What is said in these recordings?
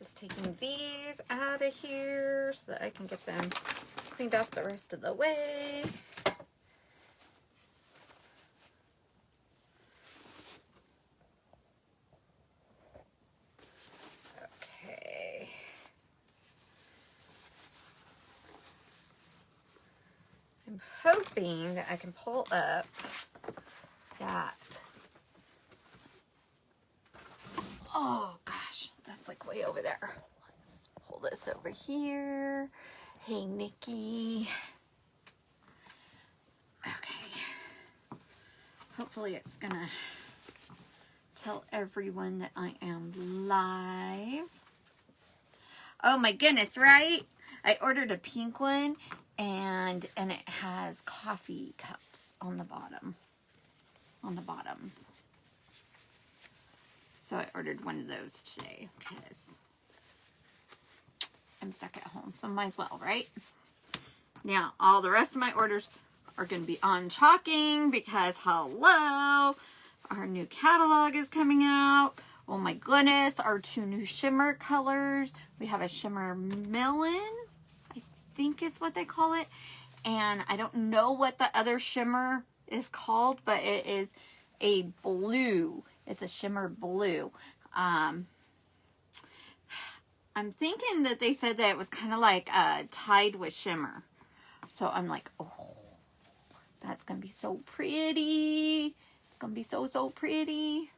Just taking these out of here so that I can get them cleaned off the rest of the way. Okay. I'm hoping that I can pull up that. Oh gosh, that's like way over there. Let's pull this over here. Hey, Nikki. Okay. Hopefully it's gonna tell everyone that I am live. Oh my goodness, right? I ordered a pink one and it has coffee cups on the bottom. On the bottoms. So I ordered one of those today because I'm stuck at home. So might as well, right? Now, all the rest of my orders are going to be on Chalking because, hello, our new catalog is coming out. Oh my goodness, our 2 new shimmer colors. We have a shimmer melon, I think is what they call it. And I don't know what the other shimmer is called, but it is a blue. It's a shimmer blue. I'm thinking that they said that it was kind of like tied with shimmer. So I'm like, oh, that's going to be so pretty. It's going to be so, so pretty.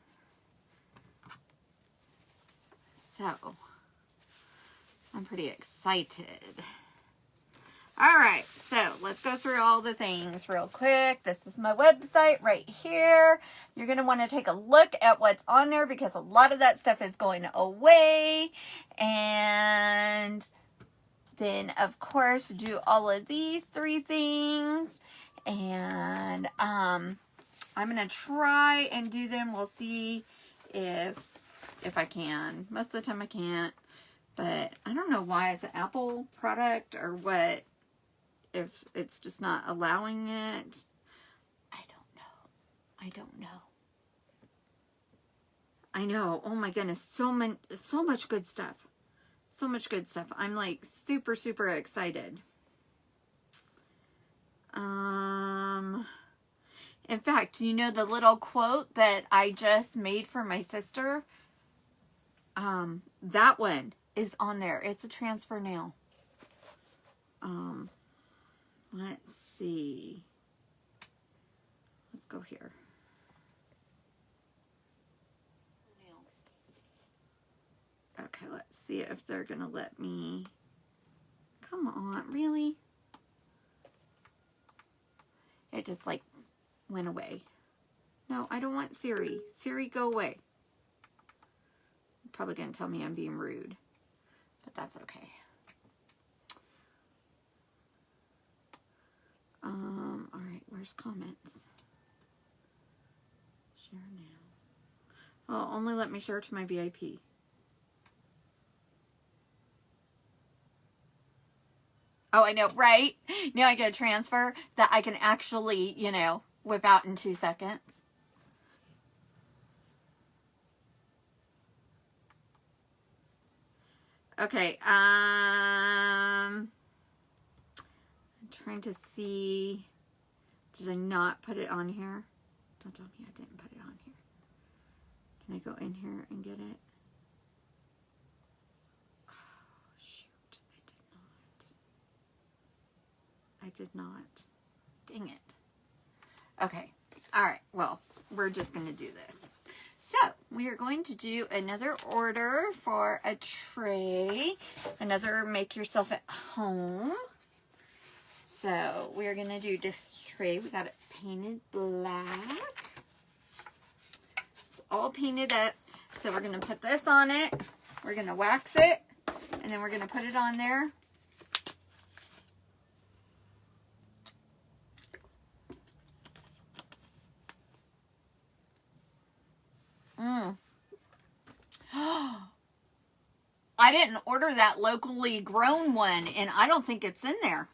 So, I'm pretty excited. All right, so let's go through all the things real quick. This is my website right here. You're going to want to take a look at what's on there because a lot of that stuff is going away. And then, of course, do all of these 3 things. And I'm going to try and do them. We'll see if I can. Most of the time I can't. But I don't know why it's an Apple product or what. If it's just not allowing it. I don't know. I don't know. I know. Oh my goodness. So much good stuff. So much good stuff. I'm like super, super excited. In fact, you know the little quote that I just made for my sister? That one is on there. It's a transfer nail. Let's see. Let's go here. Okay, let's see if they're going to let me. Come on, really? It just like went away. No, I don't want Siri. Siri, go away. You're probably going to tell me I'm being rude, but that's okay. All right, where's comments? Share now. Oh, only let me share to my VIP. Oh, I know, right? Now I get a transfer that I can actually, you know, whip out in 2 seconds. Okay, I'm trying to see, did I not put it on here? Don't tell me I didn't put it on here. Can I go in here and get it? Oh, shoot, I did not. Dang it. Okay, all right, well, we're just going to do this. So, we are going to do another order for a tray. Another make yourself at home. So, we're going to do this tray. We got it painted black. It's all painted up. So, we're going to put this on it. We're going to wax it. And then we're going to put it on there. I didn't order that locally grown one, and I don't think it's in there.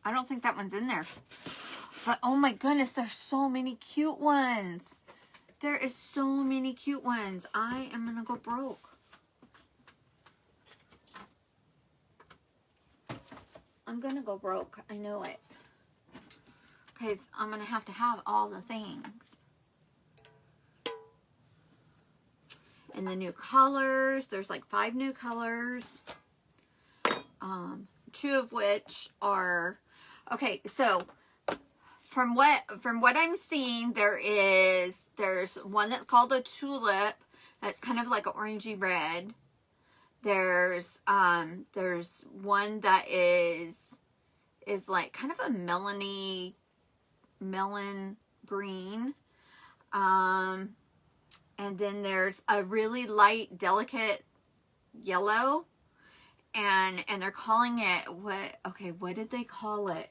I don't think that one's in there. But oh my goodness, there's so many cute ones. There is so many cute ones. I am gonna go broke. I'm gonna go broke. I know it. Because I'm gonna have to have all the things. And the new colors. There's like 5 new colors. 2 of which are... Okay, so... From what I'm seeing, there's one that's called a tulip. That's kind of like an orangey red. There's one that is like kind of a melon green. And then there's a really light, delicate yellow. And they're calling it what did they call it?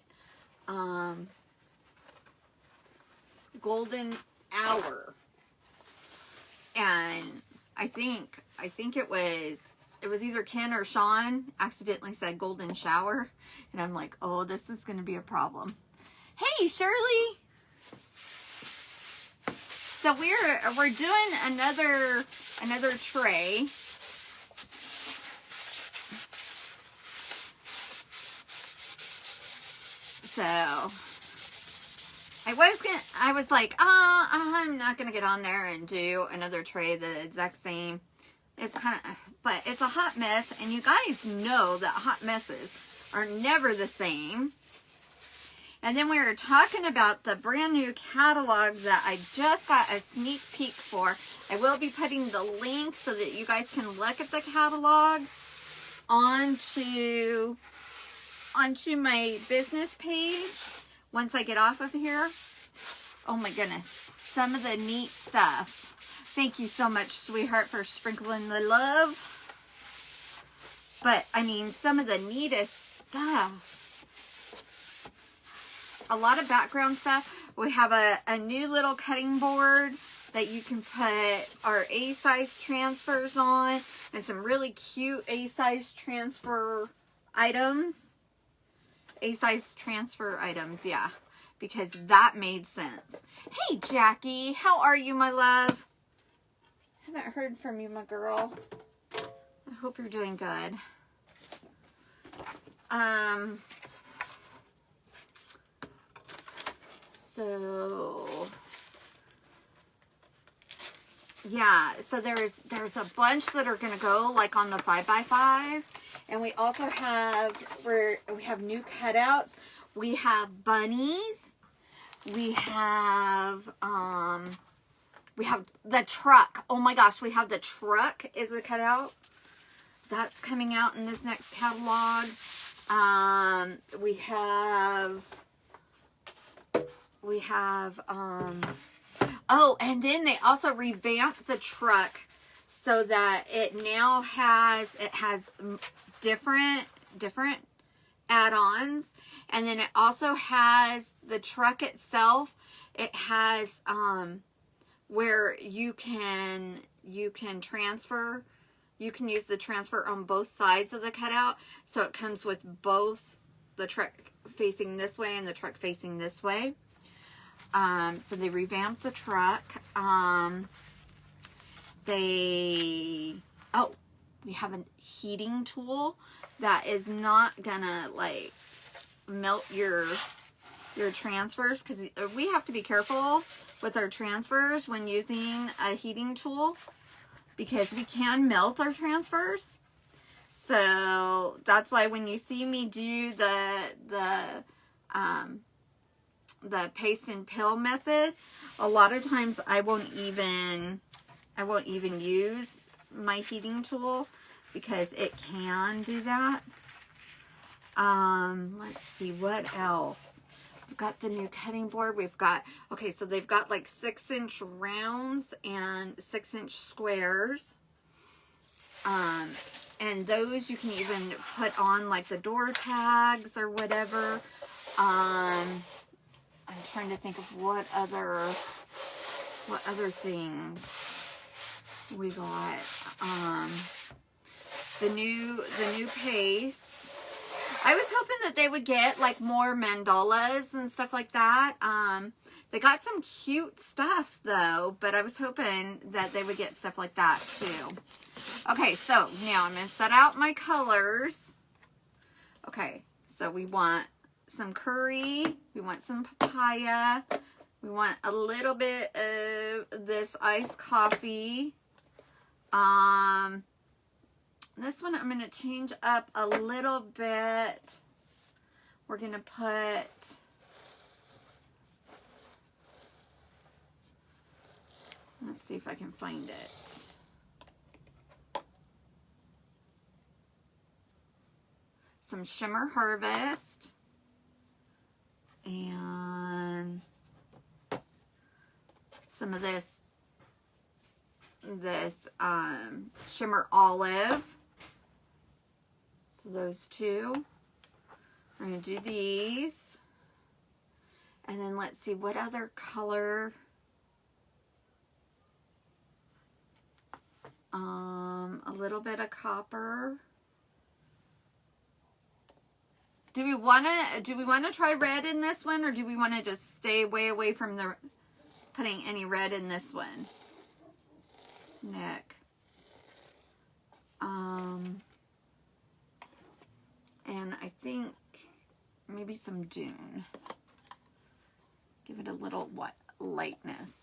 Golden Hour. And I think it was either Ken or Sean accidentally said Golden Shower, and I'm like, oh, this is going to be a problem. Hey, Shirley. So we're doing another tray. So I was like, I'm not gonna get on there and do another tray the exact same. It's but it's a hot mess, and you guys know that hot messes are never the same. And then we were talking about the brand new catalog that I just got a sneak peek for. I will be putting the link so that you guys can look at the catalog onto my business page once I get off of here. Oh my goodness. Some of the neat stuff. Thank you so much, sweetheart, for sprinkling the love. But, I mean, some of the neatest stuff. A lot of background stuff. We have a new little cutting board that you can put our A-size transfers on. And some really cute A-size transfer items. A-size transfer items, yeah, because that made sense. Hey, Jackie, how are you, my love? Haven't heard from you, my girl. I hope you're doing good. So yeah, so there's a bunch that are gonna go like on the 5x5s. And we also have, we have new cutouts. We have bunnies. We have the truck. Oh my gosh, we have the truck is a cutout. That's coming out in this next catalog. We have, oh, and then they also revamped the truck so that it now has, different add-ons, and then it also has the truck itself. It has where you can transfer. You can use the transfer on both sides of the cutout, so it comes with both the truck facing this way and the truck facing this way. So they revamped the truck. We have a heating tool that is not gonna like melt your transfers, because we have to be careful with our transfers when using a heating tool, because we can melt our transfers. So that's why when you see me do the paste and pill method, a lot of times I won't even use my heating tool, because it can do that. Let's see what else. We've got the new cutting board. We've got, okay, so they've got like 6-inch rounds and 6-inch squares. And those you can even put on like the door tags or whatever. I'm trying to think of what other things we got. The new paste. I was hoping that they would get like more mandalas and stuff like that. They got some cute stuff though, but I was hoping that they would get stuff like that too. Okay, so now I'm going to set out my colors. Okay, so we want some curry. We want some papaya. We want a little bit of this iced coffee. This one I'm going to change up a little bit. We're going to put let's see if I can find it. Some Shimmer Harvest and some of this Shimmer Olive. So those two. We're going to do these. And then let's see what other color. A little bit of copper. Do we want to try red in this one, or do we want to just stay way away from the putting any red in this one? Nick. And I think maybe some Dune. Give it a little lightness.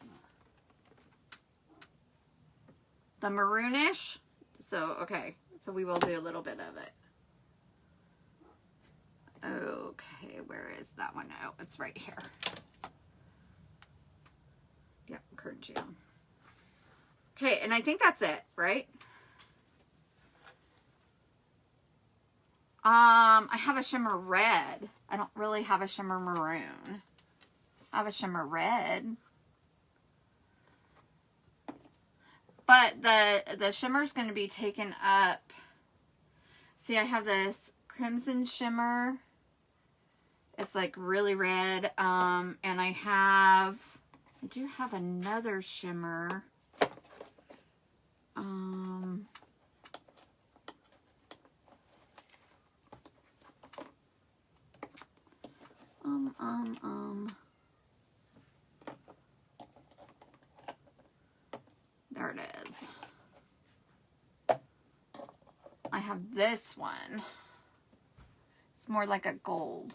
The maroonish. So, okay. So we will do a little bit of it. Okay, where is that one? Oh, it's right here. Yep, curd jam. Okay, and I think that's it, right? I have a shimmer red. I don't really have a shimmer maroon. I have a shimmer red. But the shimmer's going to be taken up. See, I have this crimson shimmer. It's like really red. And I do have another shimmer. There it is. I have this one. It's more like a gold.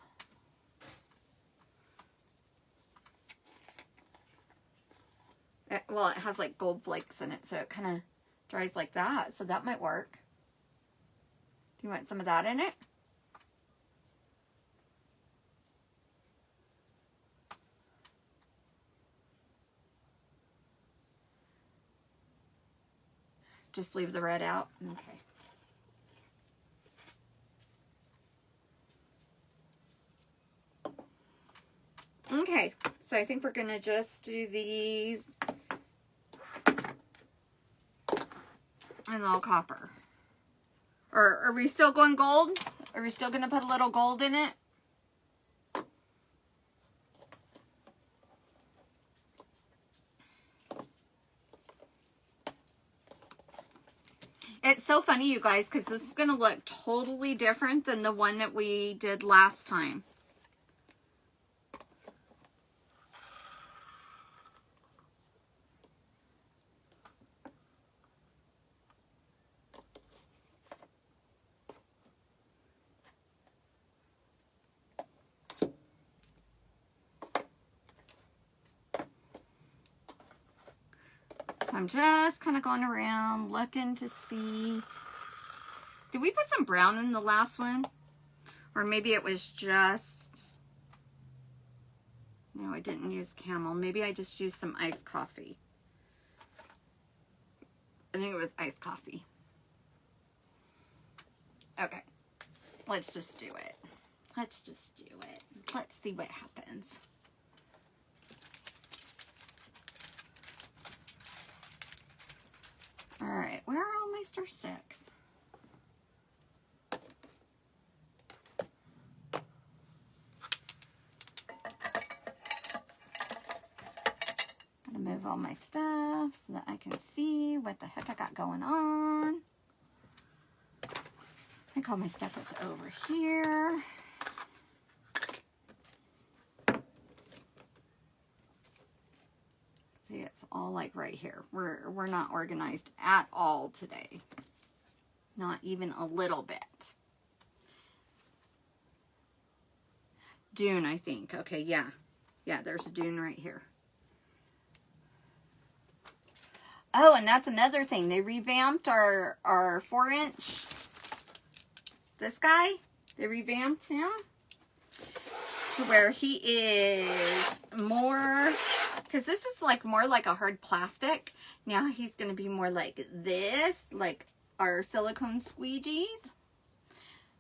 Well, it has like gold flakes in it, so it kind of dries like that. So that might work. Do you want some of that in it? Just leave the red out. Okay. Okay, so I think we're going to just do these and all copper. Or are we still going gold? Are we still going to put a little gold in it? It's so funny, you guys, because this is going to look totally different than the one that we did last time. So I'm just kind of going around looking to see. Did we put some brown in the last one? Or maybe it was just... No, I didn't use camel. Maybe I just used some iced coffee. I think it was iced coffee. Okay. Let's just do it. Let's just do it. Let's see what happens. All right, where are all my stir sticks? Gotta move all my stuff so that I can see what the heck I got going on. think all my stuff is over here. See, it's all like right here. We're not organized at all today. Not even a little bit. Dune, I think. Okay, yeah. Yeah, there's a dune right here. Oh, and that's another thing. They revamped our 4-inch. This guy. They revamped him to where he is more, because this is like more like a hard plastic. Now he's going to be more like this, like our silicone squeegees.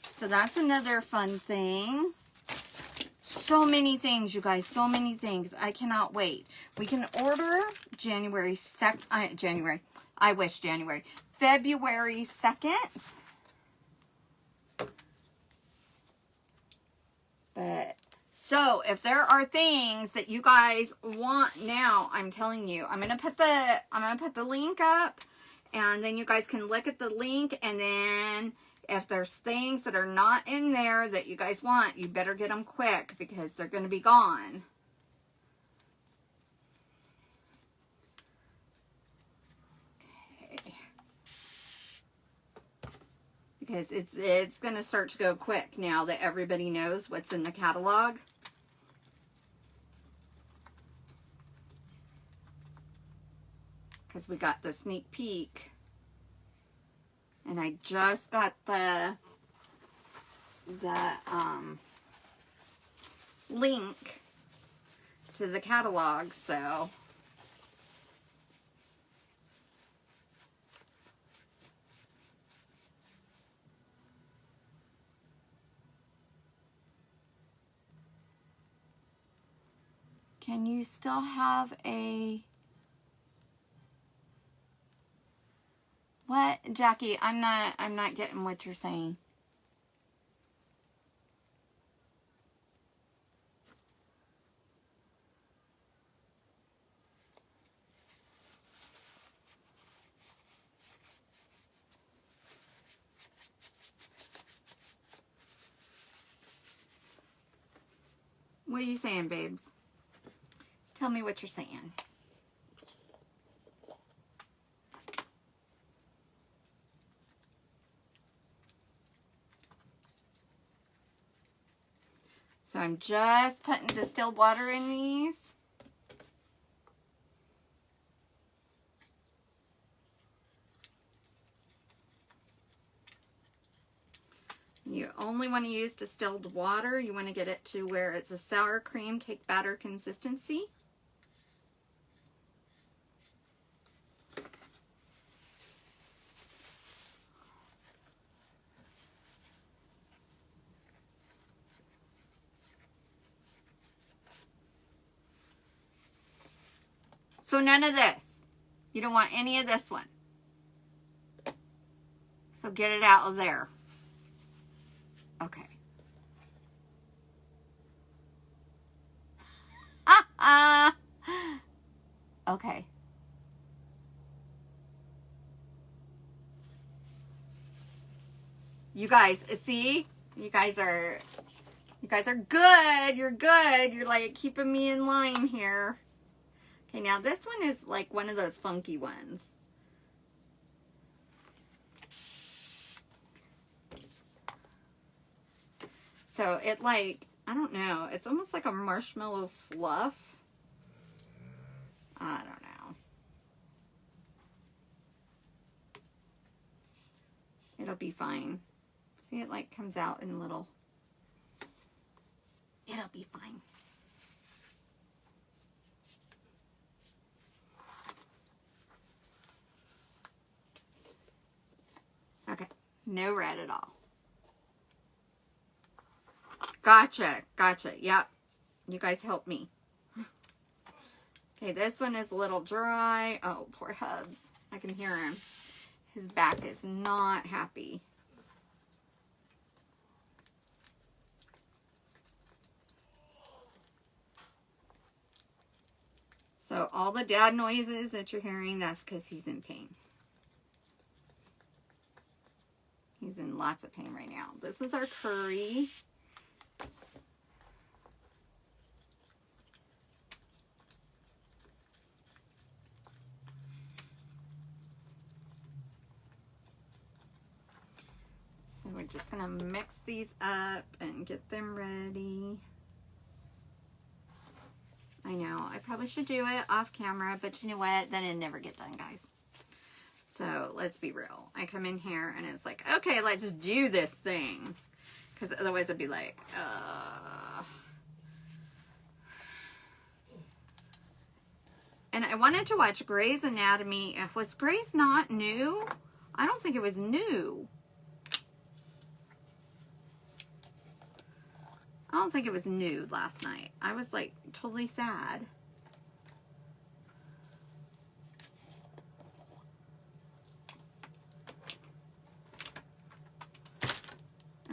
So that's another fun thing. So many things, you guys. So many things. I cannot wait. We can order January 2nd. January. I wish January. February 2nd. But so if there are things that you guys want now, I'm telling you, I'm gonna put the link up, and then you guys can look at the link, and then if there's things that are not in there that you guys want, you better get them quick because they're going to be gone. Okay. Because it's going to start to go quick now that everybody knows what's in the catalog. Because we got the sneak peek. And I just got the link to the catalog, so can you still have a what, Jackie? I'm not getting what you're saying. What are you saying, babes? Tell me what you're saying. So I'm just putting distilled water in these. You only want to use distilled water. You want to get it to where it's a sour cream cake batter consistency. So none of this. You don't want any of this one. So get it out of there. Okay. Okay. You guys, see? You guys are good. You're good. You're like keeping me in line here. Okay, now this one is like one of those funky ones. So it like, I don't know. It's almost like a marshmallow fluff. I don't know. It'll be fine. See, it like comes out in little. It'll be fine. Okay, no red at all. Gotcha, gotcha. Yep, you guys help me. Okay, this one is a little dry. Oh, poor Hubs. I can hear him. His back is not happy. So all the dad noises that you're hearing, that's because he's in pain. He's in lots of pain right now. This is our curry. So we're just gonna mix these up and get them ready. I know, I probably should do it off camera, but you know what? Then it'd never get done, guys. So let's be real. I come in here and it's like, okay, let's do this thing. Because otherwise I'd be like, And I wanted to watch Grey's Anatomy. Was Grey's not new? I don't think it was new. I don't think it was new last night. I was like totally sad.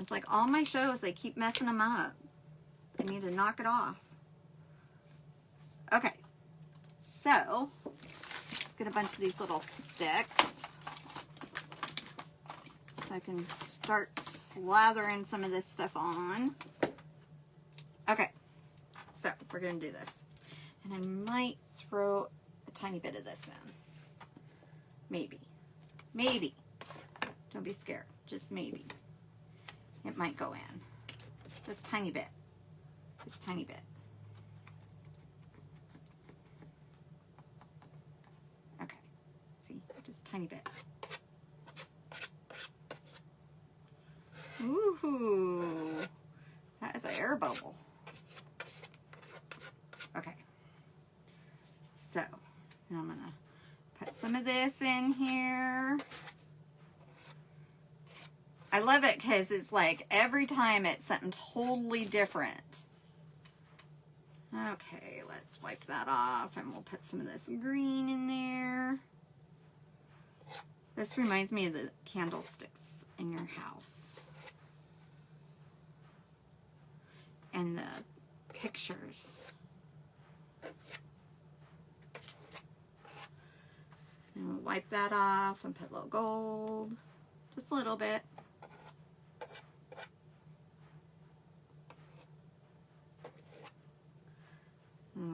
It's like all my shows, they keep messing them up. I need to knock it off. Okay. So, let's get a bunch of these little sticks. So I can start slathering some of this stuff on. Okay, so we're going to do this. And I might throw a tiny bit of this in. Maybe. Maybe. Don't be scared. Just maybe. It might go in. Just tiny bit. Just tiny bit. Okay. See? Just tiny bit. Ooh. That is an air bubble. Okay. So, now I'm going to put some of this in here. I love it because it's like every time it's something totally different. Okay, let's wipe that off and we'll put some of this green in there. This reminds me of the candlesticks in your house. And the pictures. And we'll wipe that off and put a little gold. Just a little bit.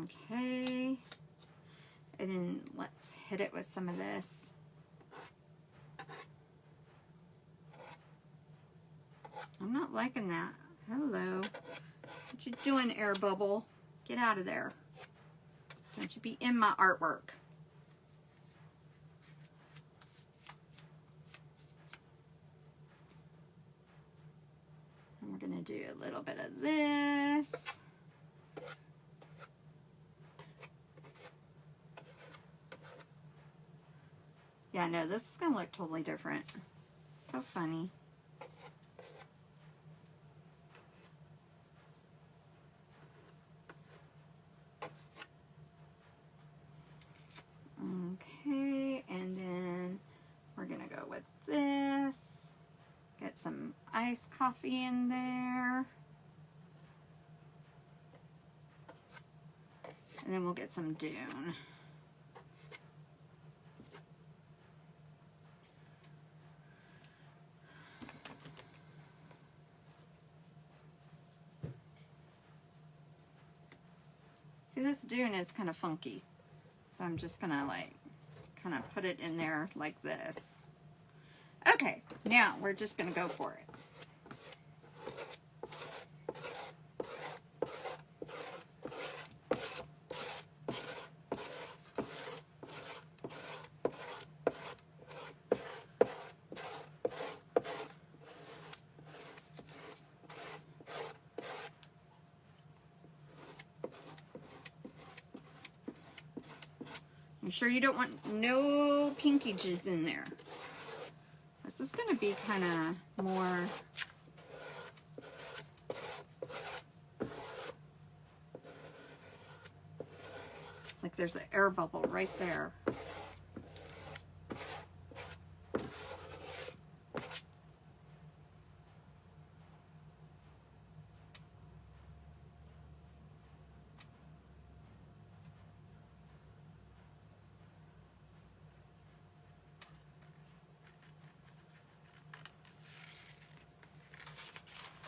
Okay. And then let's hit it with some of this. I'm not liking that. Hello. What you doing, air bubble? Get out of there. Don't you be in my artwork. And we're going to do a little bit of this. Yeah, no, this is going to look totally different. So funny. Okay, and then we're going to go with this. Get some iced coffee in there. And then we'll get some Dune. See, this Dune is kind of funky. So I'm just gonna like kind of put it in there like this. Okay, now we're just gonna go for it. You sure you don't want no pinkages in there? This is going to be kind of more... It's like there's an air bubble right there.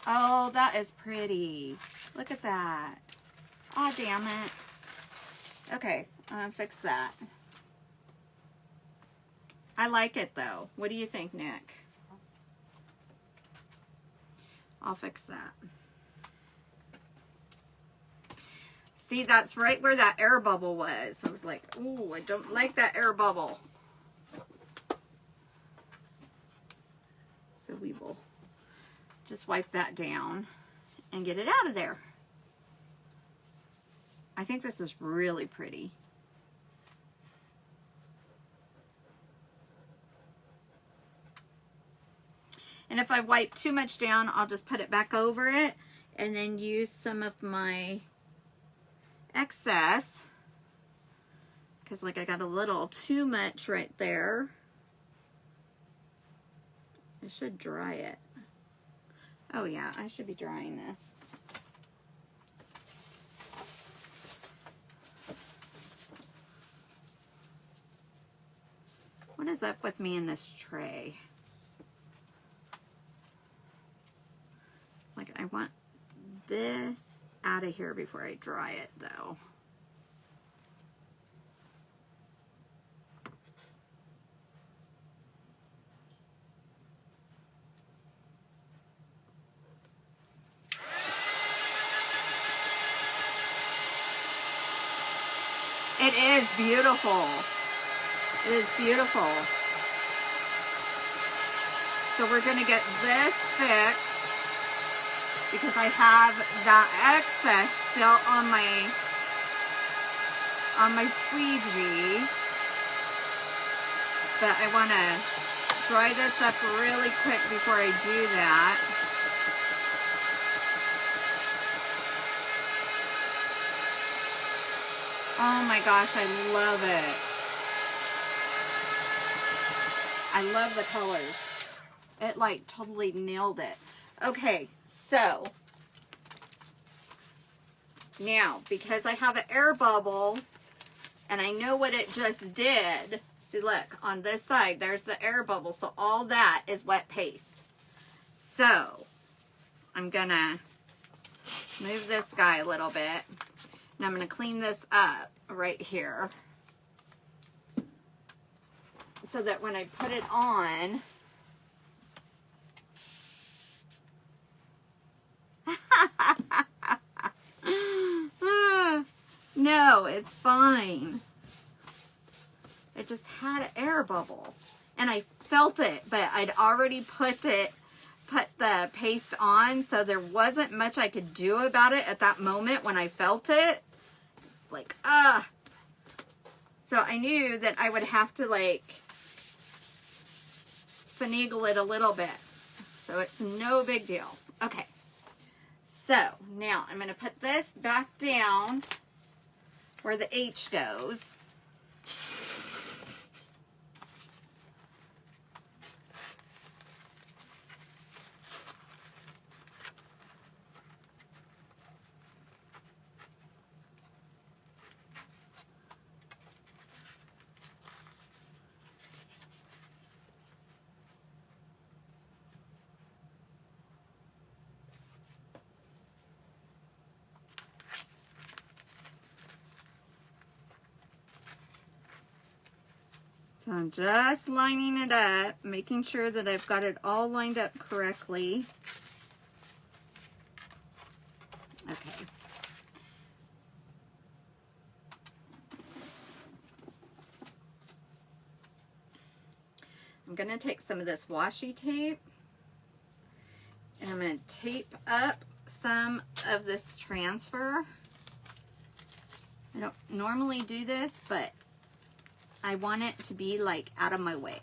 Oh, that is pretty. Look at that. Oh, damn it. Okay, I'm gonna fix that. I like it though. What do you think, Nick? I'll fix that. See, that's right where that air bubble was. I was like, ooh, I don't like that air bubble. So we will just wipe that down and get it out of there. I think this is really pretty. And if I wipe too much down, I'll just put it back over it and then use some of my excess, because like I got a little too much right there. I should dry it. Oh yeah, I should be drying this. What is up with me in this tray? It's like I want this out of here before I dry it though. It is beautiful. It is beautiful. So we're going to get this fixed because I have that excess still on my squeegee. But I want to dry this up really quick before I do that. Oh my gosh, I love it. I love the colors. It like totally nailed it. Okay, so now because I have an air bubble and I know what it just did. See, look, on this side, there's the air bubble. So all that is wet paste. So I'm gonna move this guy a little bit. And I'm going to clean this up right here so that when I put it on, no, it's fine. It just had an air bubble and I felt it, but I'd already put the paste on, so there wasn't much I could do about it at that moment when I felt it. It's like, so I knew that I would have to like finagle it a little bit. So it's no big deal. Okay. So now I'm going to put this back down where the H goes. So I'm just lining it up, making sure that I've got it all lined up correctly. Okay. I'm going to take some of this washi tape and I'm going to tape up some of this transfer. I don't normally do this, but I want it to be like out of my way.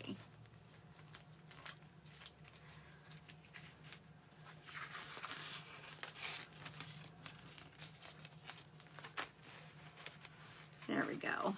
There we go.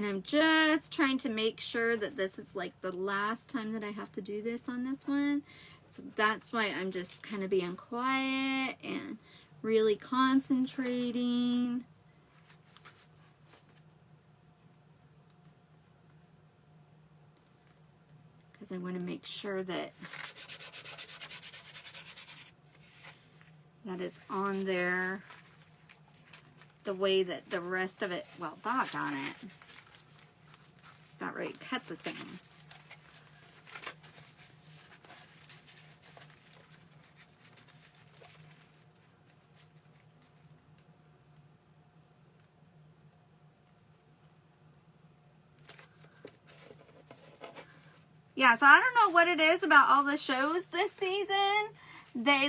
And I'm just trying to make sure that this is like the last time that I have to do this on this one. So that's why I'm just kind of being quiet and really concentrating. Because I want to make sure that that is on there the way that the rest of it, well, doggone it. About ready to cut the thing. Yeah, so I don't know what it is about all the shows this season. They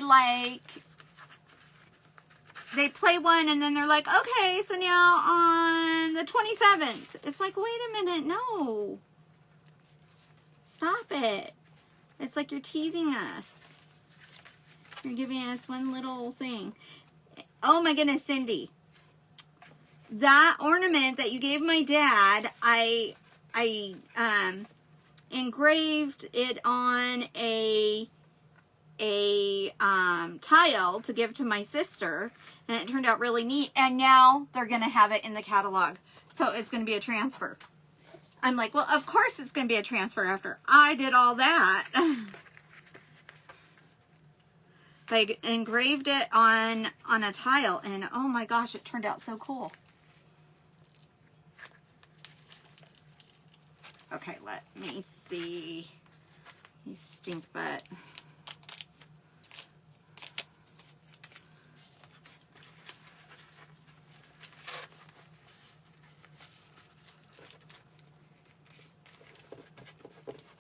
play one and then they're like, okay, so now on the 27th. It's like, wait a minute, no. Stop it. It's like you're teasing us. You're giving us one little thing. Oh my goodness, Cindy. That ornament that you gave my dad, I engraved it on a tile to give to my sister, and it turned out really neat, and now they're gonna have it in the catalog, so it's gonna be a transfer. I'm like, well, of course it's gonna be a transfer after I did all that. I engraved it on a tile, and oh my gosh, it turned out so cool. Okay, let me see. You stink butt.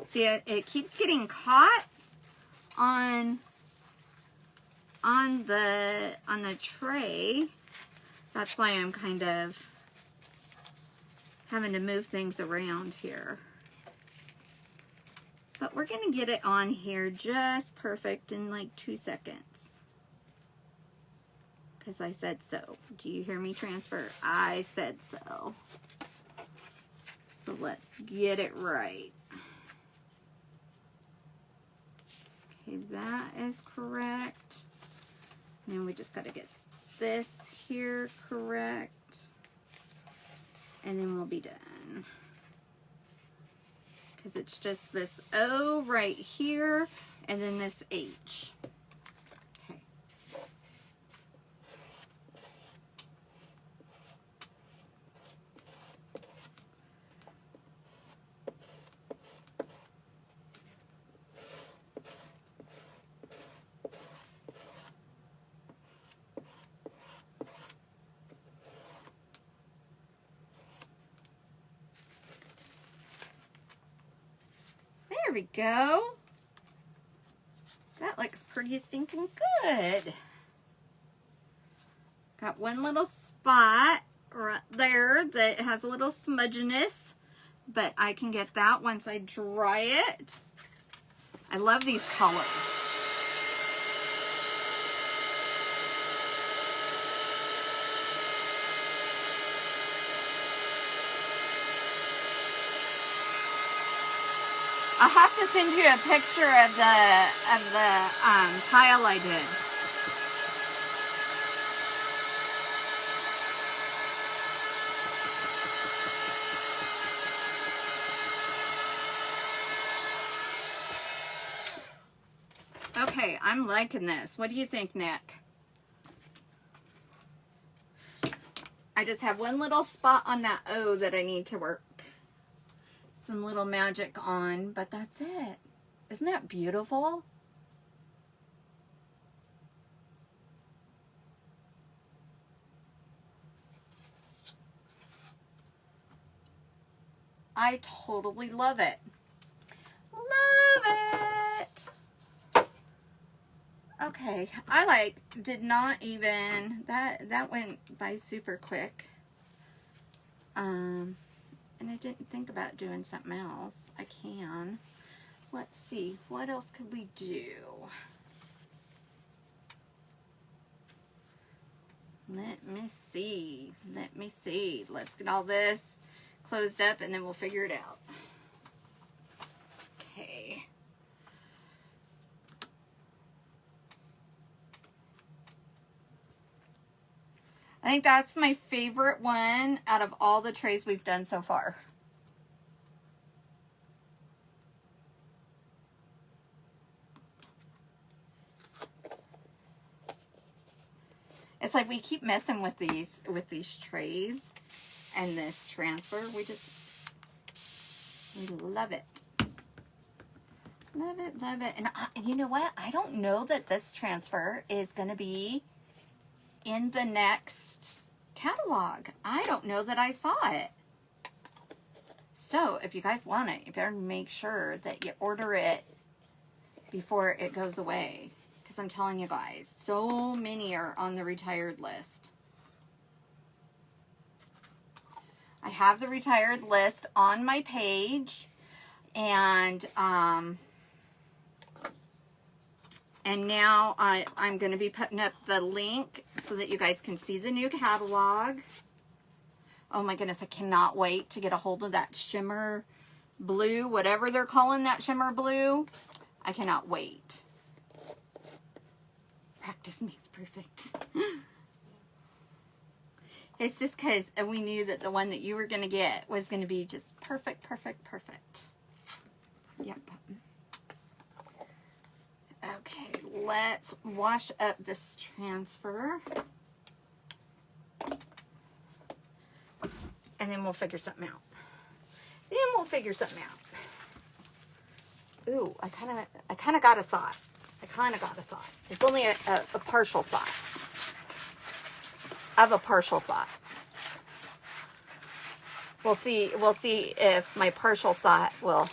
See, it keeps getting caught on the tray. That's why I'm kind of having to move things around here. But we're going to get it on here just perfect in like 2 seconds. Because I said so. Do you hear me transfer? I said so. So let's get it right. Okay, that is correct. And we just got to get this here correct. And then we'll be done. Because it's just this O right here and then this H. Okay. There we go. That looks pretty stinking good. Got one little spot right there that has a little smudginess, but I can get that once I dry it. I love these colors. I'll have to send you a picture of the tile I did. Okay, I'm liking this. What do you think, Nick? I just have one little spot on that O that I need to work some little magic on, but that's it. Isn't that beautiful? I totally love it. Love it. Okay, I did not even, that went by super quick. And I didn't think about doing something else. I can. Let's see, what else could we do? Let me see. Let's get all this closed up and then we'll figure it out. Okay. I think that's my favorite one out of all the trays we've done so far. It's like we keep messing with these trays and this transfer. We love it. Love it, love it. And you know what? I don't know that this transfer is going to be in the next catalog. I don't know that I saw it. So if you guys want it, you better make sure that you order it before it goes away. Because I'm telling you guys, so many are on the retired list. I have the retired list on my page, and now I'm going to be putting up the link so that you guys can see the new catalog. Oh my goodness, I cannot wait to get a hold of that shimmer blue, whatever they're calling that shimmer blue. I cannot wait. Practice makes perfect. It's just because we knew that the one that you were going to get was going to be just perfect, perfect, perfect. Yep. Okay, let's wash up this transfer. And then we'll figure something out. Ooh, I kind of got a thought. It's only a partial thought. I have a partial thought. We'll see if my partial thought will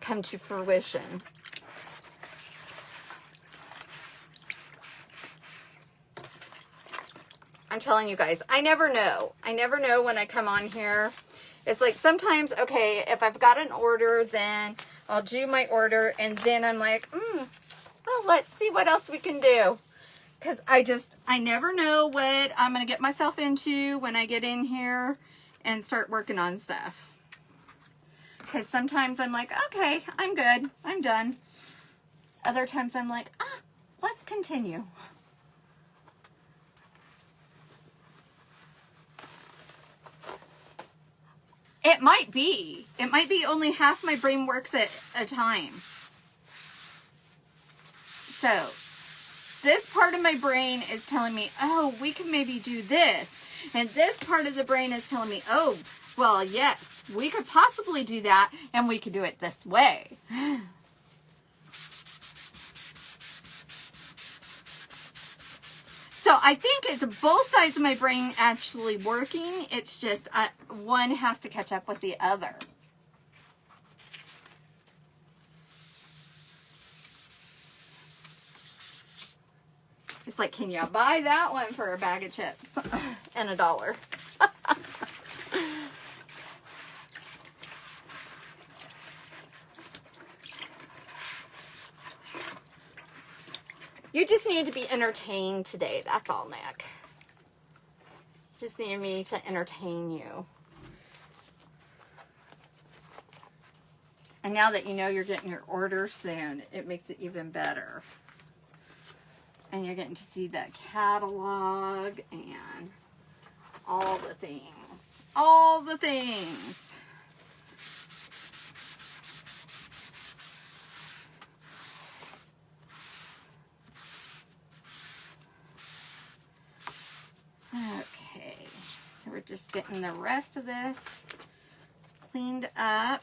come to fruition. I'm telling you guys, I never know. I never know when I come on here. It's like sometimes, okay, if I've got an order, then I'll do my order, and then I'm like, well, let's see what else we can do. Because I never know what I'm going to get myself into when I get in here and start working on stuff. Because sometimes I'm like, okay, I'm good. I'm done. Other times I'm like, let's continue. It might be only half my brain works at a time. So this part of my brain is telling me, oh, we can maybe do this. And this part of the brain is telling me, oh, well, yes, we could possibly do that, and we could do it this way. So I think it's both sides of my brain actually working. It's just one has to catch up with the other. It's like, can you buy that one for a bag of chips and $1? You just need to be entertained today. That's all, Nick. Just need me to entertain you. And now that you know you're getting your order soon, it makes it even better. And you're getting to see the catalog and all the things. All the things. Okay, so we're just getting the rest of this cleaned up.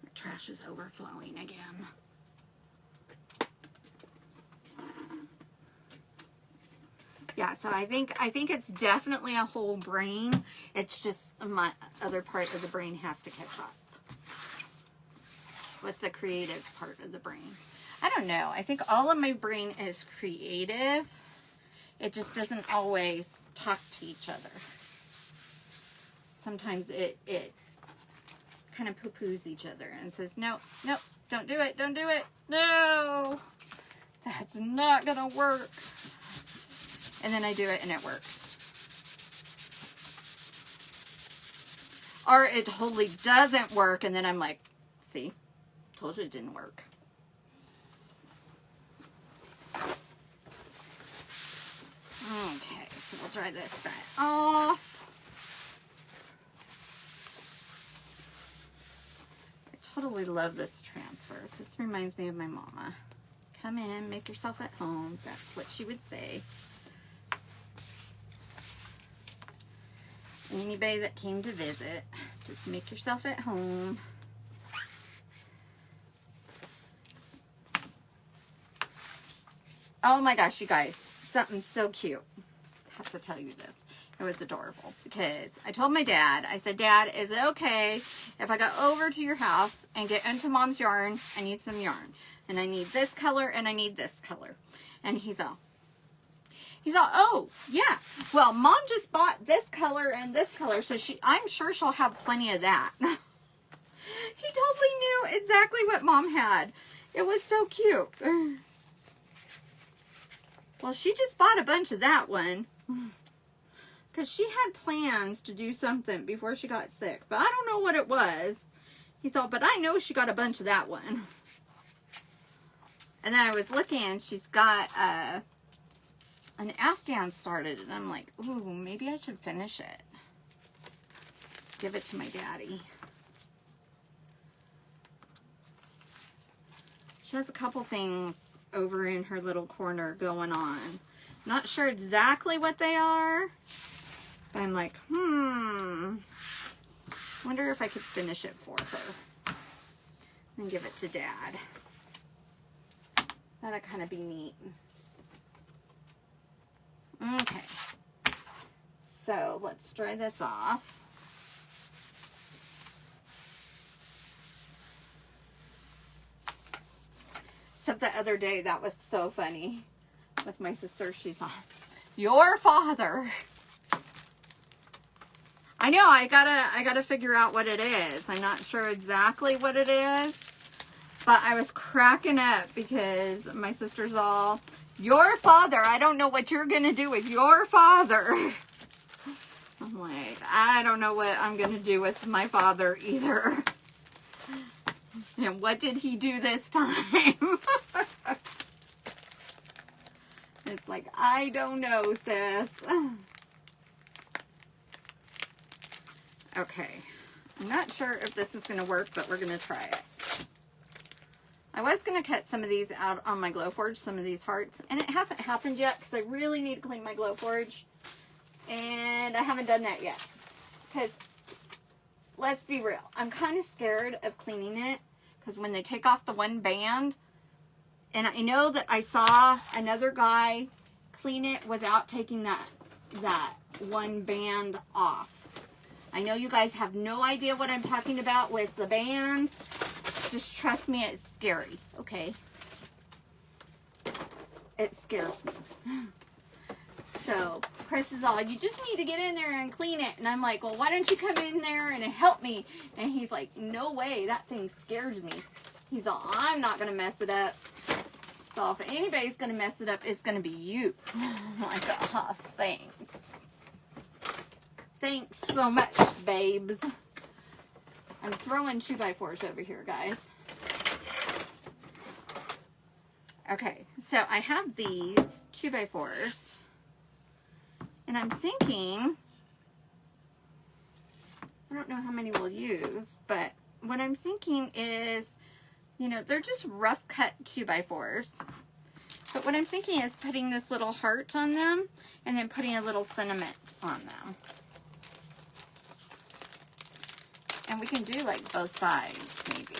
The trash is overflowing again. Yeah, so I think it's definitely a whole brain. It's just my other part of the brain has to catch up with the creative part of the brain. I don't know. I think all of my brain is creative. It just doesn't always talk to each other. Sometimes it kind of poo-poos each other and says, no, no, don't do it, don't do it. No, that's not gonna work. And then I do it and it works. Or it totally doesn't work and then I'm like, see, told you it didn't work. Okay, so we'll dry this guy off. I totally love this transfer. This reminds me of my mama. Come in, make yourself at home. That's what she would say. Anybody that came to visit, just make yourself at home. Oh my gosh, you guys, something so cute. I have to tell you this. It was adorable because I told my dad, I said, Dad, is it okay if I go over to your house and get into Mom's yarn? I need some yarn and I need this color and I need this color. And he's all, oh yeah, well, Mom just bought this color and this color, so I'm sure she'll have plenty of that. He totally knew exactly what Mom had. It was so cute. Well, she just bought a bunch of that one because she had plans to do something before she got sick, but I don't know what it was. He thought, but I know she got a bunch of that one. And then I was looking, she's got an Afghan started, and I'm like, ooh, maybe I should finish it. Give it to my daddy. She has a couple things over in her little corner going on. Not sure exactly what they are, but I'm like, wonder if I could finish it for her and give it to Dad. That'd kind of be neat. Okay, so let's dry this off. Except the other day, that was so funny with my sister. She's on, your father. I know, I gotta figure out what it is. I'm not sure exactly what it is, but I was cracking up because my sister's all, your father, I don't know what you're gonna do with your father. I'm like, I don't know what I'm gonna do with my father either. And what did he do this time? It's like, I don't know, sis. Okay. I'm not sure if this is going to work, but we're going to try it. I was going to cut some of these out on my Glowforge, some of these hearts, and it hasn't happened yet because I really need to clean my Glowforge, and I haven't done that yet. Because, let's be real, I'm kind of scared of cleaning it because when they take off the one band, and I know that I saw another guy clean it without taking that one band off. I know you guys have no idea what I'm talking about with the band. Just trust me, it's scary, okay? It scares me. So, Chris is all, you just need to get in there and clean it. And I'm like, well, why don't you come in there and help me? And he's like, no way, that thing scares me. He's all, I'm not going to mess it up. So if anybody's going to mess it up, it's going to be you. I'm like, oh, thanks. Thanks so much, babes. I'm throwing 2x4s over here, guys. Okay, so I have these 2x4s. And I'm thinking, I don't know how many we'll use, but what I'm thinking is, you know, they're just rough cut 2x4s. But what I'm thinking is putting this little heart on them and then putting a little sentiment on them. And we can do like both sides, maybe.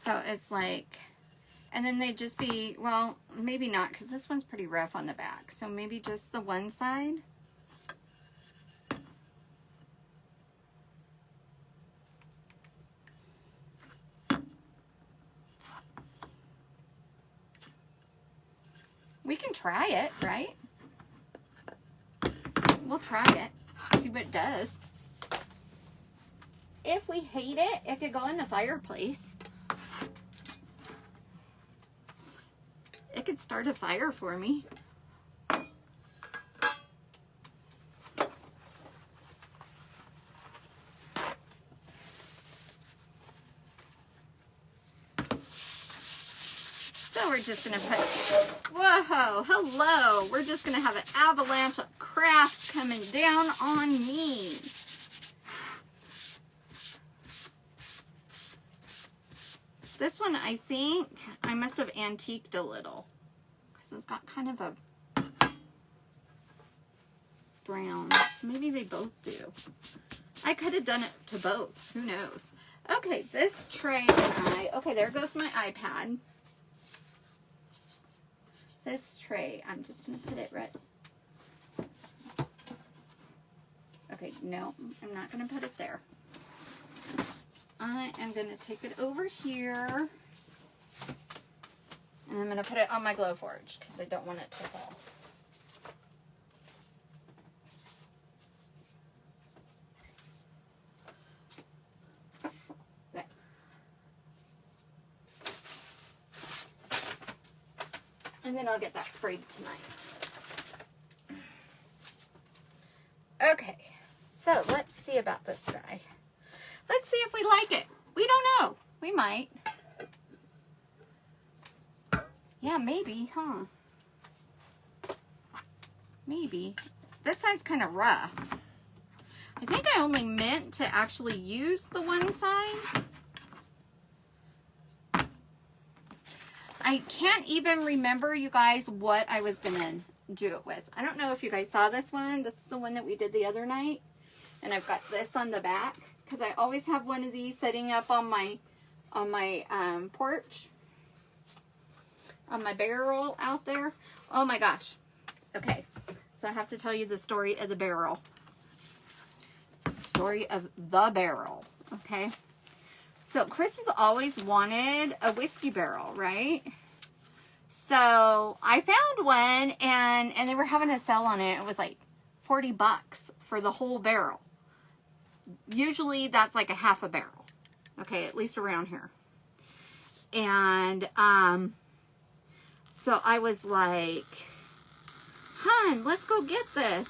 So it's like, and then they'd just be, well, maybe not, because this one's pretty rough on the back. So maybe just the one side. try it, right? We'll try it. See what it does. If we hate it, it could go in the fireplace. It could start a fire for me. So we're just gonna put, whoa, hello. We're just gonna have an avalanche of crafts coming down on me. This one, I think I must have antiqued a little because it's got kind of a brown. Maybe they both do. I could have done it to both. Who knows? Okay, this tray and okay, there goes my iPad. This tray, I'm just going to put it right. Okay, no, I'm not going to put it there. I am going to take it over here. And I'm going to put it on my Glowforge because I don't want it to fall. There. And then I'll get that sprayed tonight. Okay, so let's see about this guy. Let's see if we like it. We don't know. We might. Yeah, maybe, huh? Maybe. This side's kind of rough. I think I only meant to actually use the one side. I can't even remember, you guys, what I was going to do it with. I don't know if you guys saw this one. This is the one that we did the other night. And I've got this on the back because I always have one of these setting up on my porch. On my barrel out there. Oh my gosh. Okay. So I have to tell you the story of the barrel. Story of the barrel. Okay. So Chris has always wanted a whiskey barrel, right? So I found one and they were having a sale on it. It was like $40 for the whole barrel. Usually that's like a half a barrel. Okay, at least around here. And so I was like, hun, let's go get this.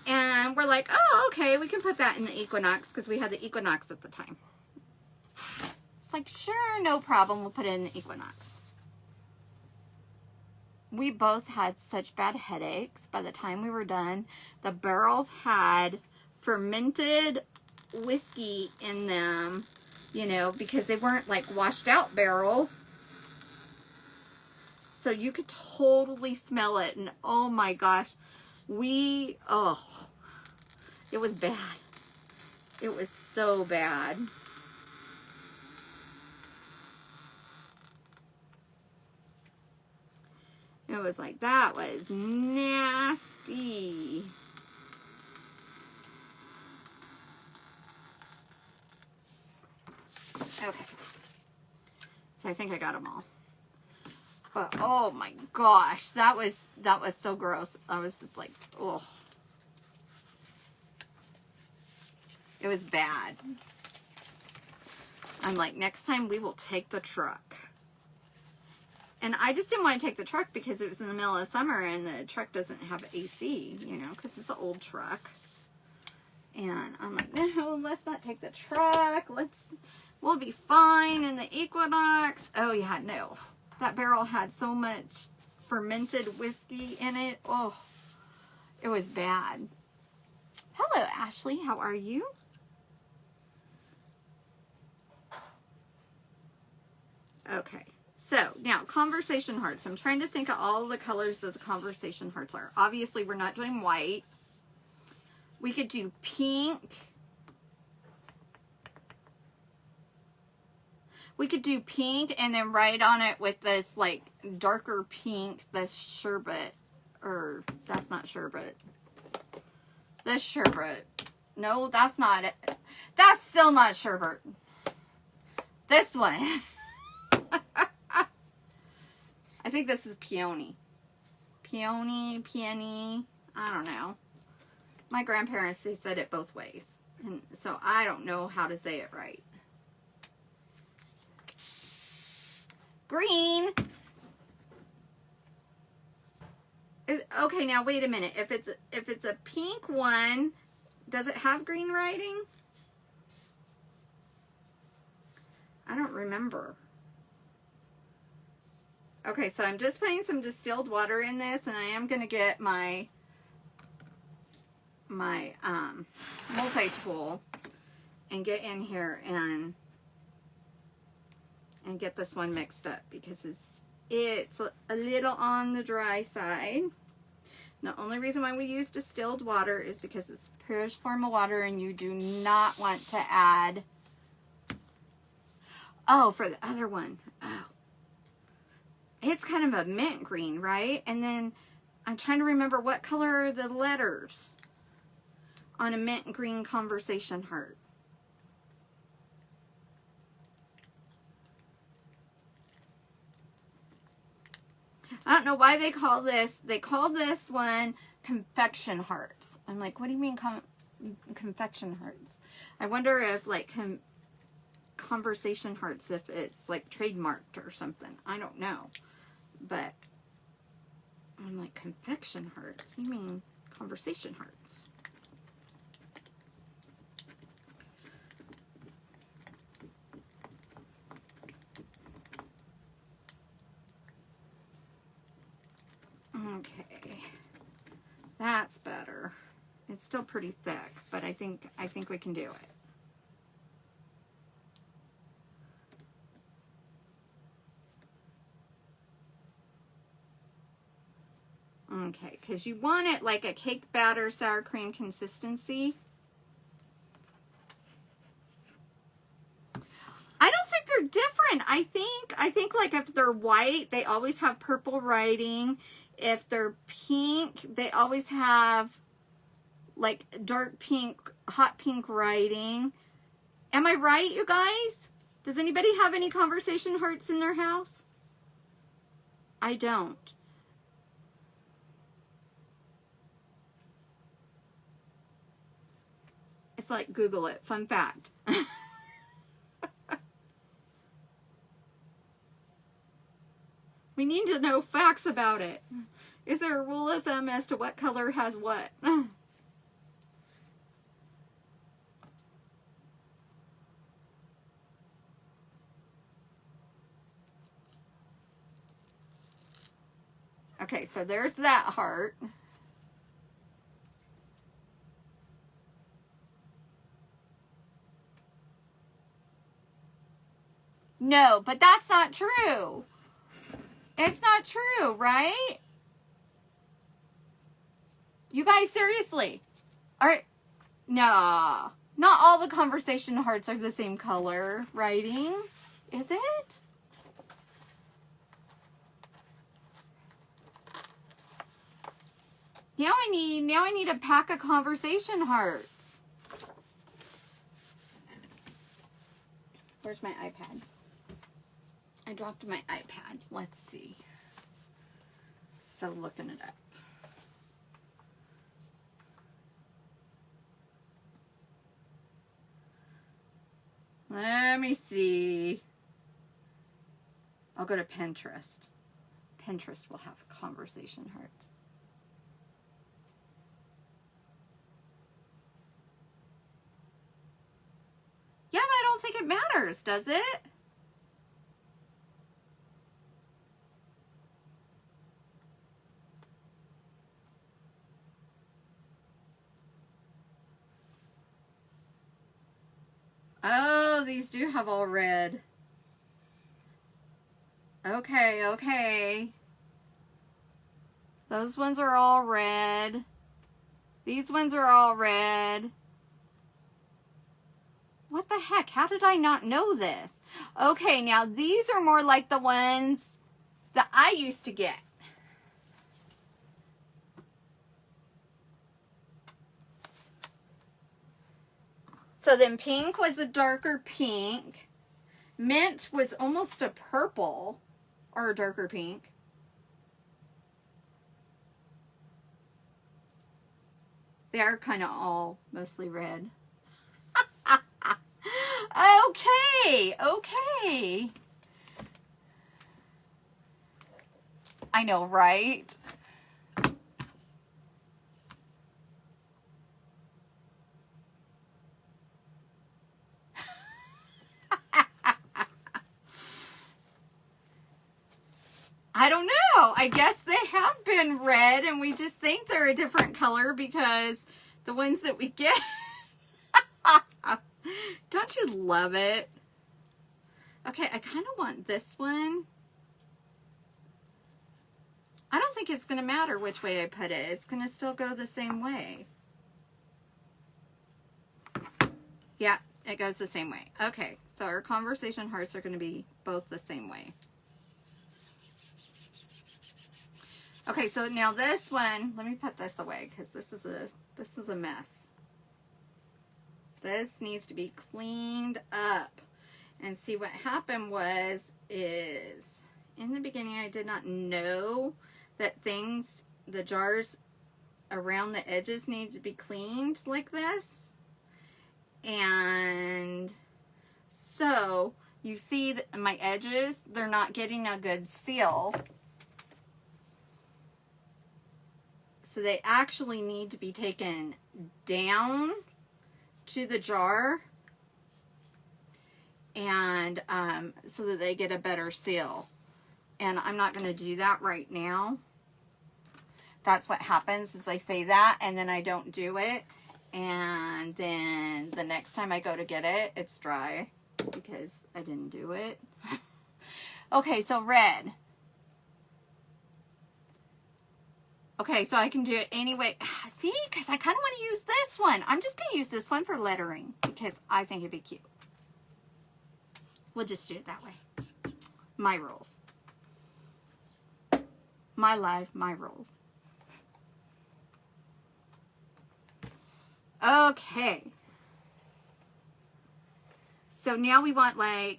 And we're like, oh, okay, we can put that in the Equinox because we had the Equinox at the time. It's like, sure, no problem. We'll put it in the Equinox. We both had such bad headaches by the time we were done. The barrels had fermented whiskey in them, you know, because they weren't like washed out barrels. So you could totally smell it. And oh my gosh, it was bad. It was so bad. It was like, that was nasty. Okay. So I think I got them all. But oh my gosh, that was so gross. I was just like, oh. It was bad. I'm like, next time we will take the truck. And I just didn't want to take the truck because it was in the middle of summer and the truck doesn't have AC, you know, because it's an old truck. And I'm like, no, let's not take the truck. We'll be fine in the Equinox. Oh yeah, no. That barrel had so much fermented whiskey in it. Oh, it was bad. Hello, Ashley. How are you? Okay. So, now, conversation hearts. I'm trying to think of all the colors that the conversation hearts are. Obviously, we're not doing white. We could do pink. We could do pink and then write on it with this, like, darker pink, this sherbet. Or, that's not sherbet. This sherbet. No, that's not it. That's still not sherbet. This one. I think this is peony. peony. I don't know. My grandparents, they said it both ways. And so I don't know how to say it right. Green. Okay, now wait a minute. If it's a pink one, does it have green writing? I don't remember. Okay, so I'm just putting some distilled water in this, and I am going to get my multi-tool and get in here and get this one mixed up, because it's a little on the dry side. The only reason why we use distilled water is because it's the purest form of water, and you do not want to add. Oh, for the other one. Oh. It's kind of a mint green, right? And then I'm trying to remember what color are the letters on a mint green conversation heart. I don't know why they call this. They call this one confection hearts. I'm like, what do you mean confection hearts? I wonder if like conversation hearts, if it's like trademarked or something. I don't know. But I'm like, confection hearts? You mean conversation hearts? Okay, that's better. It's still pretty thick, but I think we can do it. Okay, because you want it like a cake batter sour cream consistency. I don't think they're different. I think like if they're white, they always have purple writing. If they're pink, they always have like dark pink, hot pink writing. Am I right, you guys? Does anybody have any conversation hearts in their house? I don't. It's like Google it. Fun fact. We need to know facts about it. Is there a rule of thumb as to what color has what? Okay, so there's that heart. No, but that's not true. It's not true, right? You guys, seriously. All right. Nah. Not all the conversation hearts are the same color writing. Is it? Now I need a pack of conversation hearts. Where's my iPad? I dropped my iPad. Let's see. So looking it up. Let me see. I'll go to Pinterest. Pinterest will have conversation hearts. Yeah, but I don't think it matters, does it? Oh, these do have all red. Okay, okay. Those ones are all red. These ones are all red. What the heck? How did I not know this? Okay, now these are more like the ones that I used to get. So then pink was a darker pink. Mint was almost a purple or a darker pink. They are kind of all mostly red. Okay, okay. I know, right? I don't know. I guess they have been red and we just think they're a different color because the ones that we get. Don't you love it? Okay, I kind of want this one. I don't think it's going to matter which way I put it. It's going to still go the same way. Yeah, it goes the same way. Okay, so our conversation hearts are going to be both the same way. Okay, so now this one, let me put this away because this is a mess. This needs to be cleaned up. And see, what happened is in the beginning I did not know that the jars around the edges need to be cleaned like this. And so you see that my edges, they're not getting a good seal. So they actually need to be taken down to the jar and so that they get a better seal. And I'm not going to do that right now. That's what happens is I say that and then I don't do it. And then the next time I go to get it, it's dry because I didn't do it. Okay, so red. Okay, so I can do it anyway. See, because I kind of want to use this one. I'm just going to use this one for lettering because I think it'd be cute. We'll just do it that way. My rules. My life, my rules. Okay. So now we want a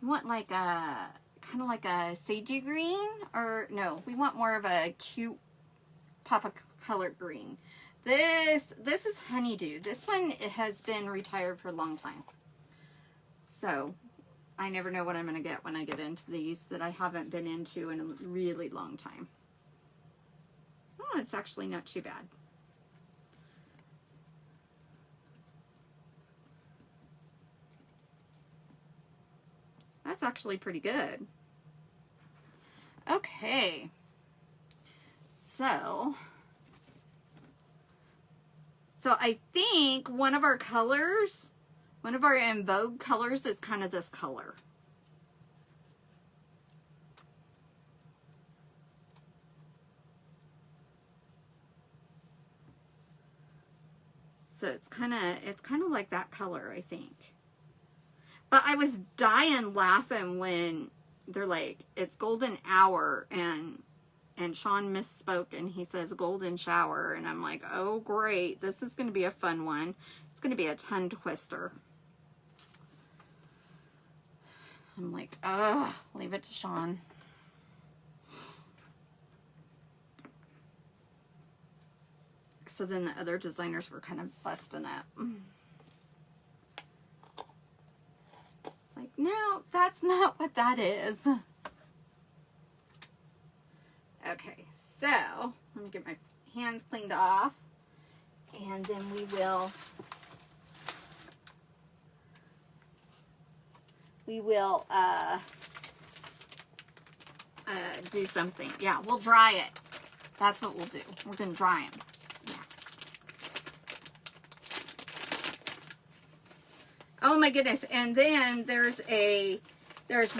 kind of like a sagey green, or no, we want more of a cute pop of color green. This is honeydew. This one, it has been retired for a long time. So I never know what I'm going to get when I get into these that I haven't been into in a really long time. Oh, it's actually not too bad. That's actually pretty good. Okay. So I think one of our colors, one of our in vogue colors is kind of this color. So it's kind of like that color, I think. But I was dying laughing when they're like, it's golden hour, and Sean misspoke and he says golden shower, and I'm like, oh great, this is going to be a fun one. It's going to be a tongue twister. I'm like, oh, leave it to Sean. So then the other designers were kind of busting up. It's like, no, that's not what that is. Okay, so let me get my hands cleaned off, and then we will do something. Yeah, we'll dry it. That's what we'll do. We're gonna dry them. Yeah. Oh my goodness! And then there's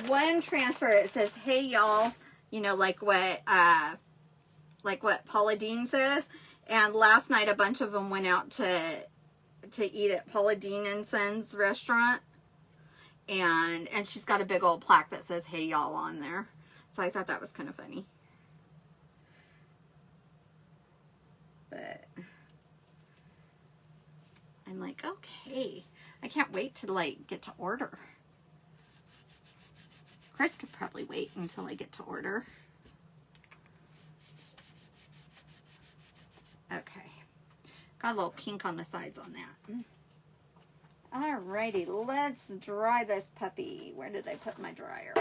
one transfer. It says, "Hey y'all," you know, like what Paula Deen says. And last night a bunch of them went out to eat at Paula Deen and Sons restaurant. And she's got a big old plaque that says, "Hey y'all" on there. So I thought that was kind of funny. But I'm like, okay. I can't wait to like get to order. Chris could probably wait until I get to order. Okay. Got a little pink on the sides on that. Alrighty, let's dry this puppy. Where did I put my dryer?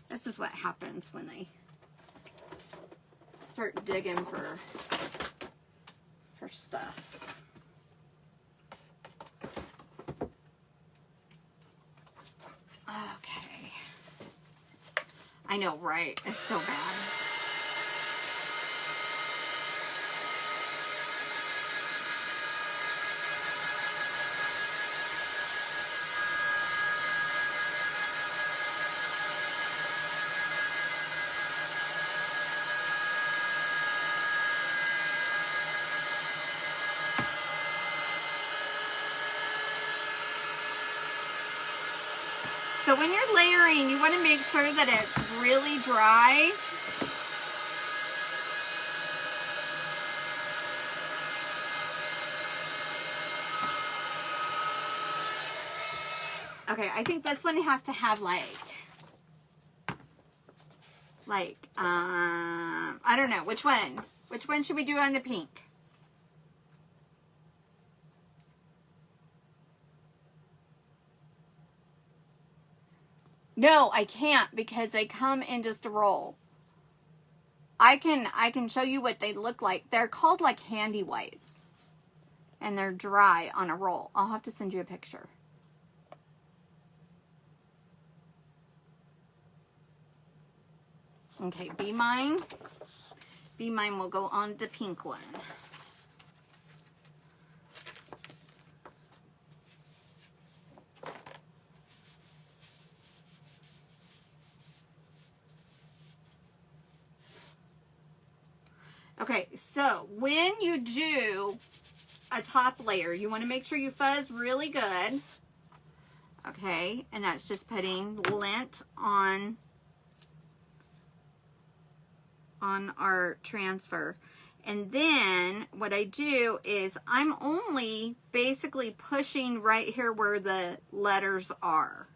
This is what happens when I start digging for stuff. Okay. I know, right? It's so bad. So when you're layering, you want to make sure that it's really dry. Okay, I think this one has to have I don't know, which one? Which one should we do on the pink? No, I can't because they come in just a roll. I can show you what they look like. They're called like handy wipes. And they're dry on a roll. I'll have to send you a picture. Okay, Be Mine. Be Mine will go on the pink one. Okay, so when you do a top layer, you want to make sure you fuzz really good. Okay, and that's just putting lint on our transfer. And then what I do is I'm only basically pushing right here where the letters are,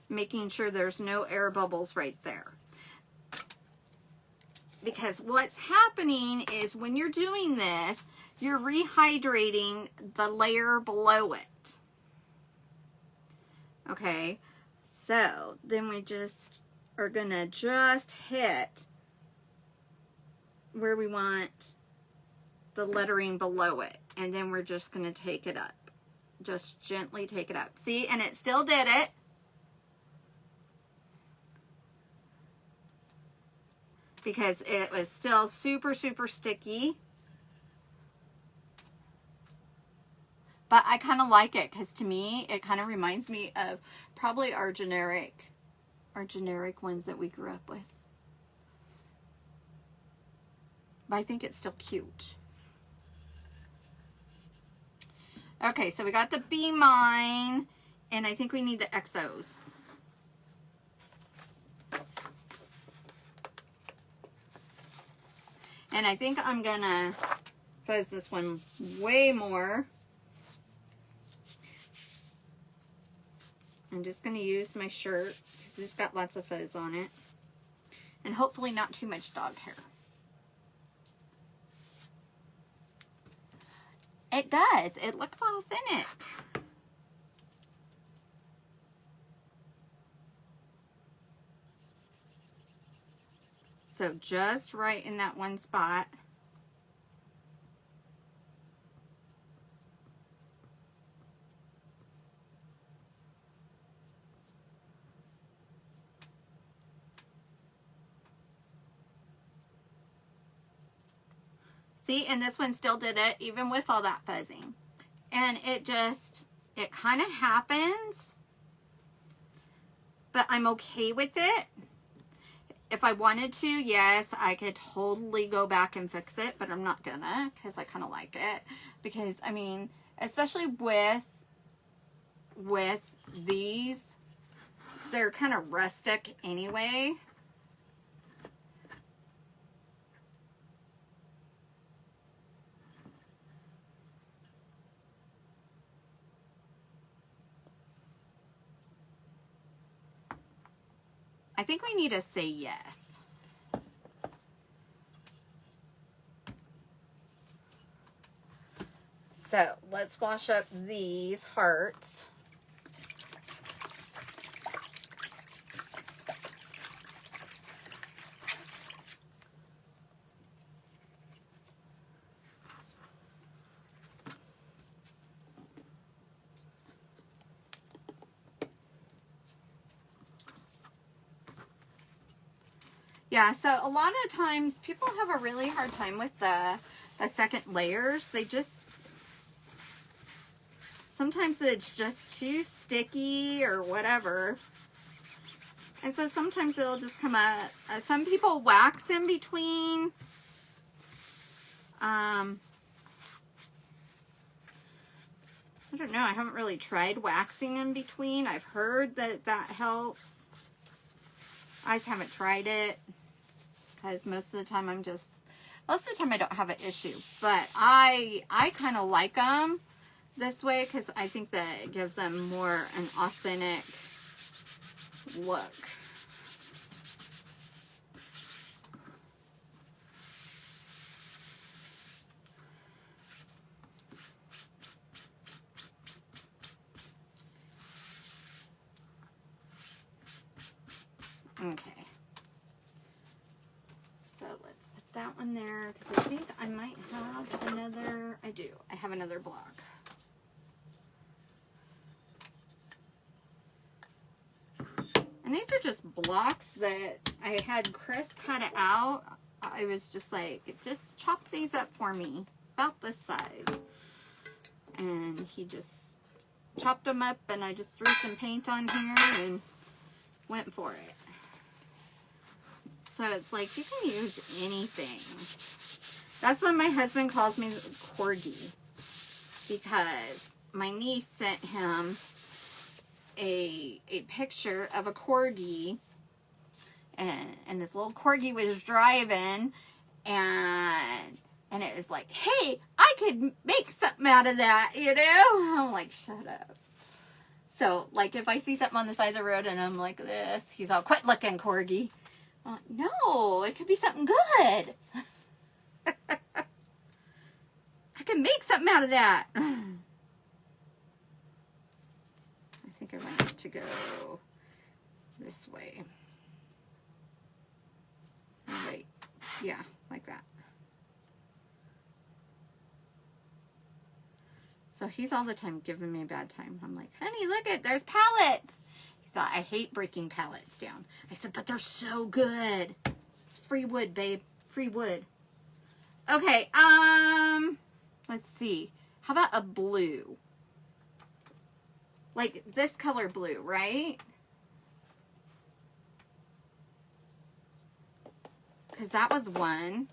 making sure there's no air bubbles right there. Because what's happening is when you're doing this, you're rehydrating the layer below it. Okay, so then we just are gonna just hit where we want the lettering below it, and then we're just gonna take it up. Just gently take it up. See, and it still did it. Because it was still super, super sticky. But I kind of like it because to me, it kind of reminds me of probably our generic ones that we grew up with. But I think it's still cute. Okay, so we got the Be Mine, and I think we need the XOs. And I think I'm gonna fuzz this one way more. I'm just gonna use my shirt because it's got lots of fuzz on it. And hopefully not too much dog hair. It does. It looks authentic. So just right in that one spot. See, and this one still did it even with all that fuzzing. And it kind of happens, but I'm okay with it. If I wanted to, yes, I could totally go back and fix it, but I'm not gonna because I kind of like it. Because, I mean, especially with these, they're kind of rustic anyway. I think we need to say yes. So let's wash up these hearts. Yeah, so a lot of times people have a really hard time with the second layers. They just, sometimes it's just too sticky or whatever. And so sometimes it'll just come out. Some people wax in between. I don't know. I haven't really tried waxing in between. I've heard that that helps. I just haven't tried it. Because most of the time most of the time I don't have an issue. But I kind of like them this way because I think that it gives them more an authentic look. Okay. So let's put that one there because I think I might have another, I do. I have another block. And these are just blocks that I had Chris cut it out. I was just like, just chop these up for me, about this size. And he just chopped them up and I just threw some paint on here and went for it. So it's like, you can use anything. That's why my husband calls me Corgi. Because my niece sent him a picture of a Corgi. And this little Corgi was driving. And it was like, hey, I could make something out of that, you know? I'm like, shut up. So, like, if I see something on the side of the road and I'm like this, he's all, quit looking, Corgi. I'm like, no, it could be something good. I can make something out of that. I think I want it to go this way. Wait, yeah, like that. So he's all the time giving me a bad time. I'm like, honey, look it, there's pallets. He's like, I hate breaking pallets down. I said, but they're so good. It's free wood, babe. Free wood. Okay, let's see. How about a blue? Like this color blue, right? Because that was one.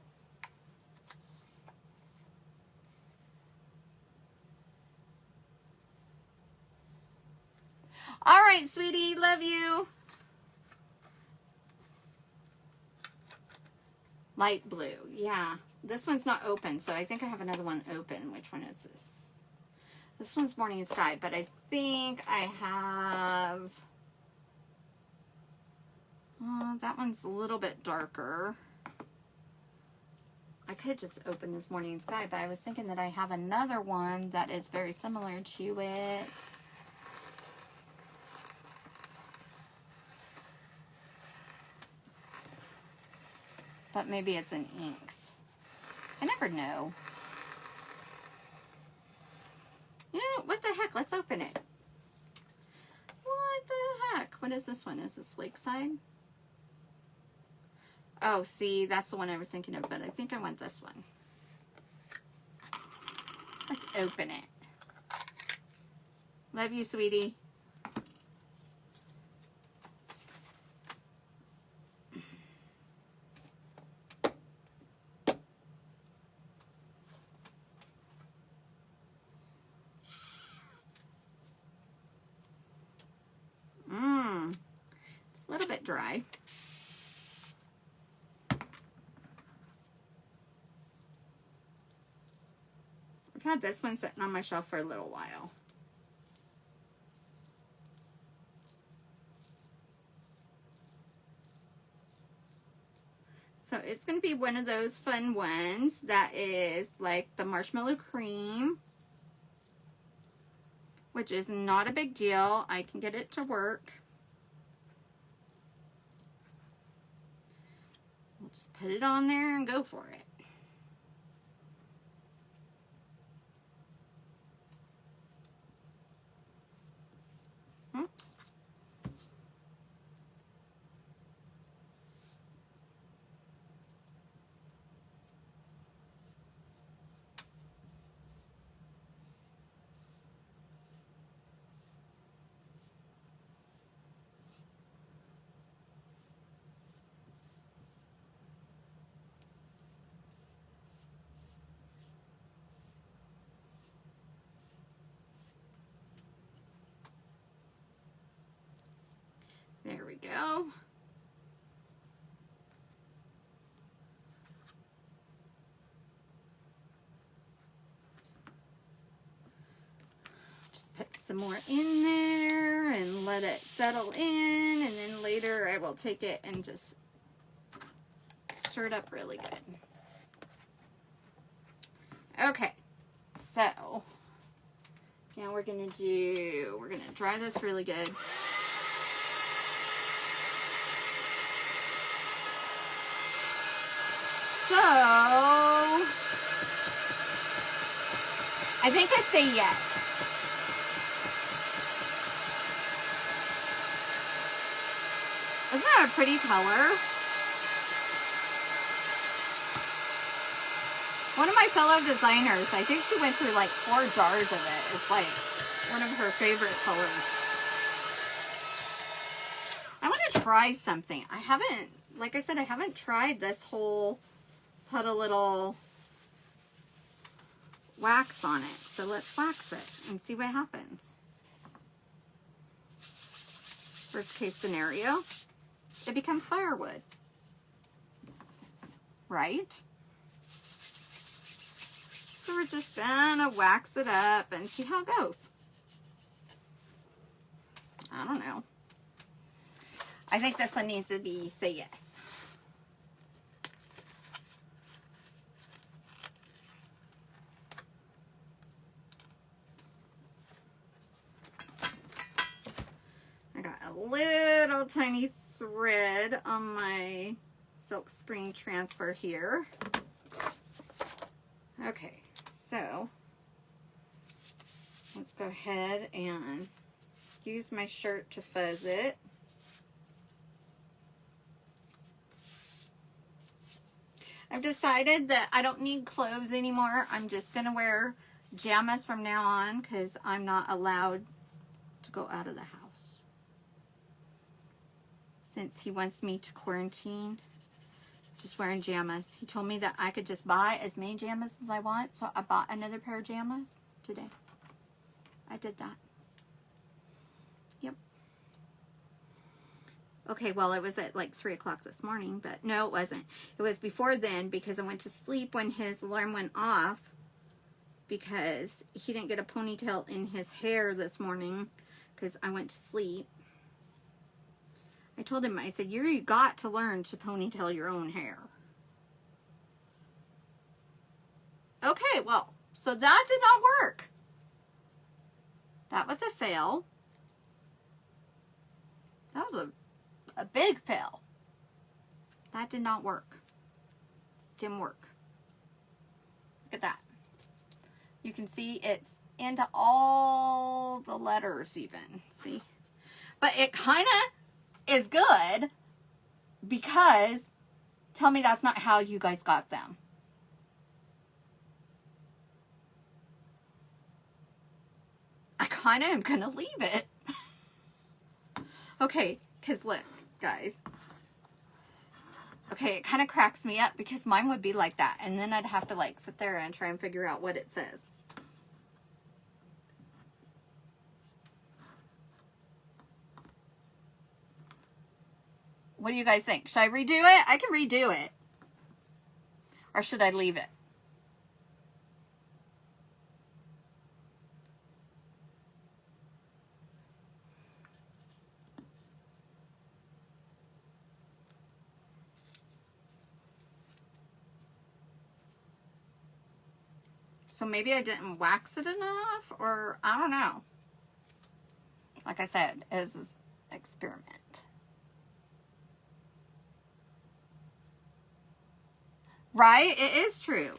All right, sweetie, love you. Light blue, yeah. This one's not open, so I think I have another one open. Which one is this? This one's Morning Sky, but I think I have... that one's a little bit darker. I could just open this Morning Sky, but I was thinking that I have another one that is very similar to it. But maybe it's in inks. I never know. You know, what the heck? Let's open it. What the heck? What is this one? Is this Lakeside? Oh, see, that's the one I was thinking of, but I think I want this one. Let's open it. Love you, sweetie. It's a little bit dry. I've had this one sitting on my shelf for a little while. So it's going to be one of those fun ones that is like the marshmallow cream. which is not a big deal. I can get it to work. We'll just put it on there and go for it. Oops. There we go. Just put some more in there and let it settle in, and then later I will take it and just stir it up really good. Okay, so now we're gonna dry this really good. So, I think I say yes. Isn't that a pretty color? One of my fellow designers, I think she went through like 4 jars of it. It's like one of her favorite colors. I want to try something. I haven't, like I said, I haven't tried this whole put a little wax on it. So let's wax it and see what happens. Worst case scenario, it becomes firewood. Right? So we're just gonna wax it up and see how it goes. I don't know. I think this one needs to be say yes. I got a little tiny thread on my silk screen transfer here. Okay, so let's go ahead and use my shirt to fuzz it. I've decided that I don't need clothes anymore. I'm just going to wear pajamas from now on because I'm not allowed to go out of the house. Since he wants me to quarantine, just wearing pajamas. He told me that I could just buy as many pajamas as I want, so I bought another pair of pajamas today. I did that. Yep. Okay, well, it was at like 3 o'clock this morning, but no, it wasn't. It was before then because I went to sleep when his alarm went off because he didn't get a ponytail in his hair this morning because I went to sleep. I told him, I said, you got to learn to ponytail your own hair. Okay, well, so that did not work. That was a fail. That was a big fail. That did not work. Didn't work. Look at that. You can see it's into all the letters even. See? But it kind of is good because tell me that's not how you guys got them. I kind of am going to leave it. Okay, because look, guys. Okay, it kind of cracks me up because mine would be like that. And then I'd have to like sit there and try and figure out what it says. What do you guys think? Should I redo it? I can redo it. Or should I leave it? So maybe I didn't wax it enough, or I don't know. Like I said, it's an experiment. Right? It is true.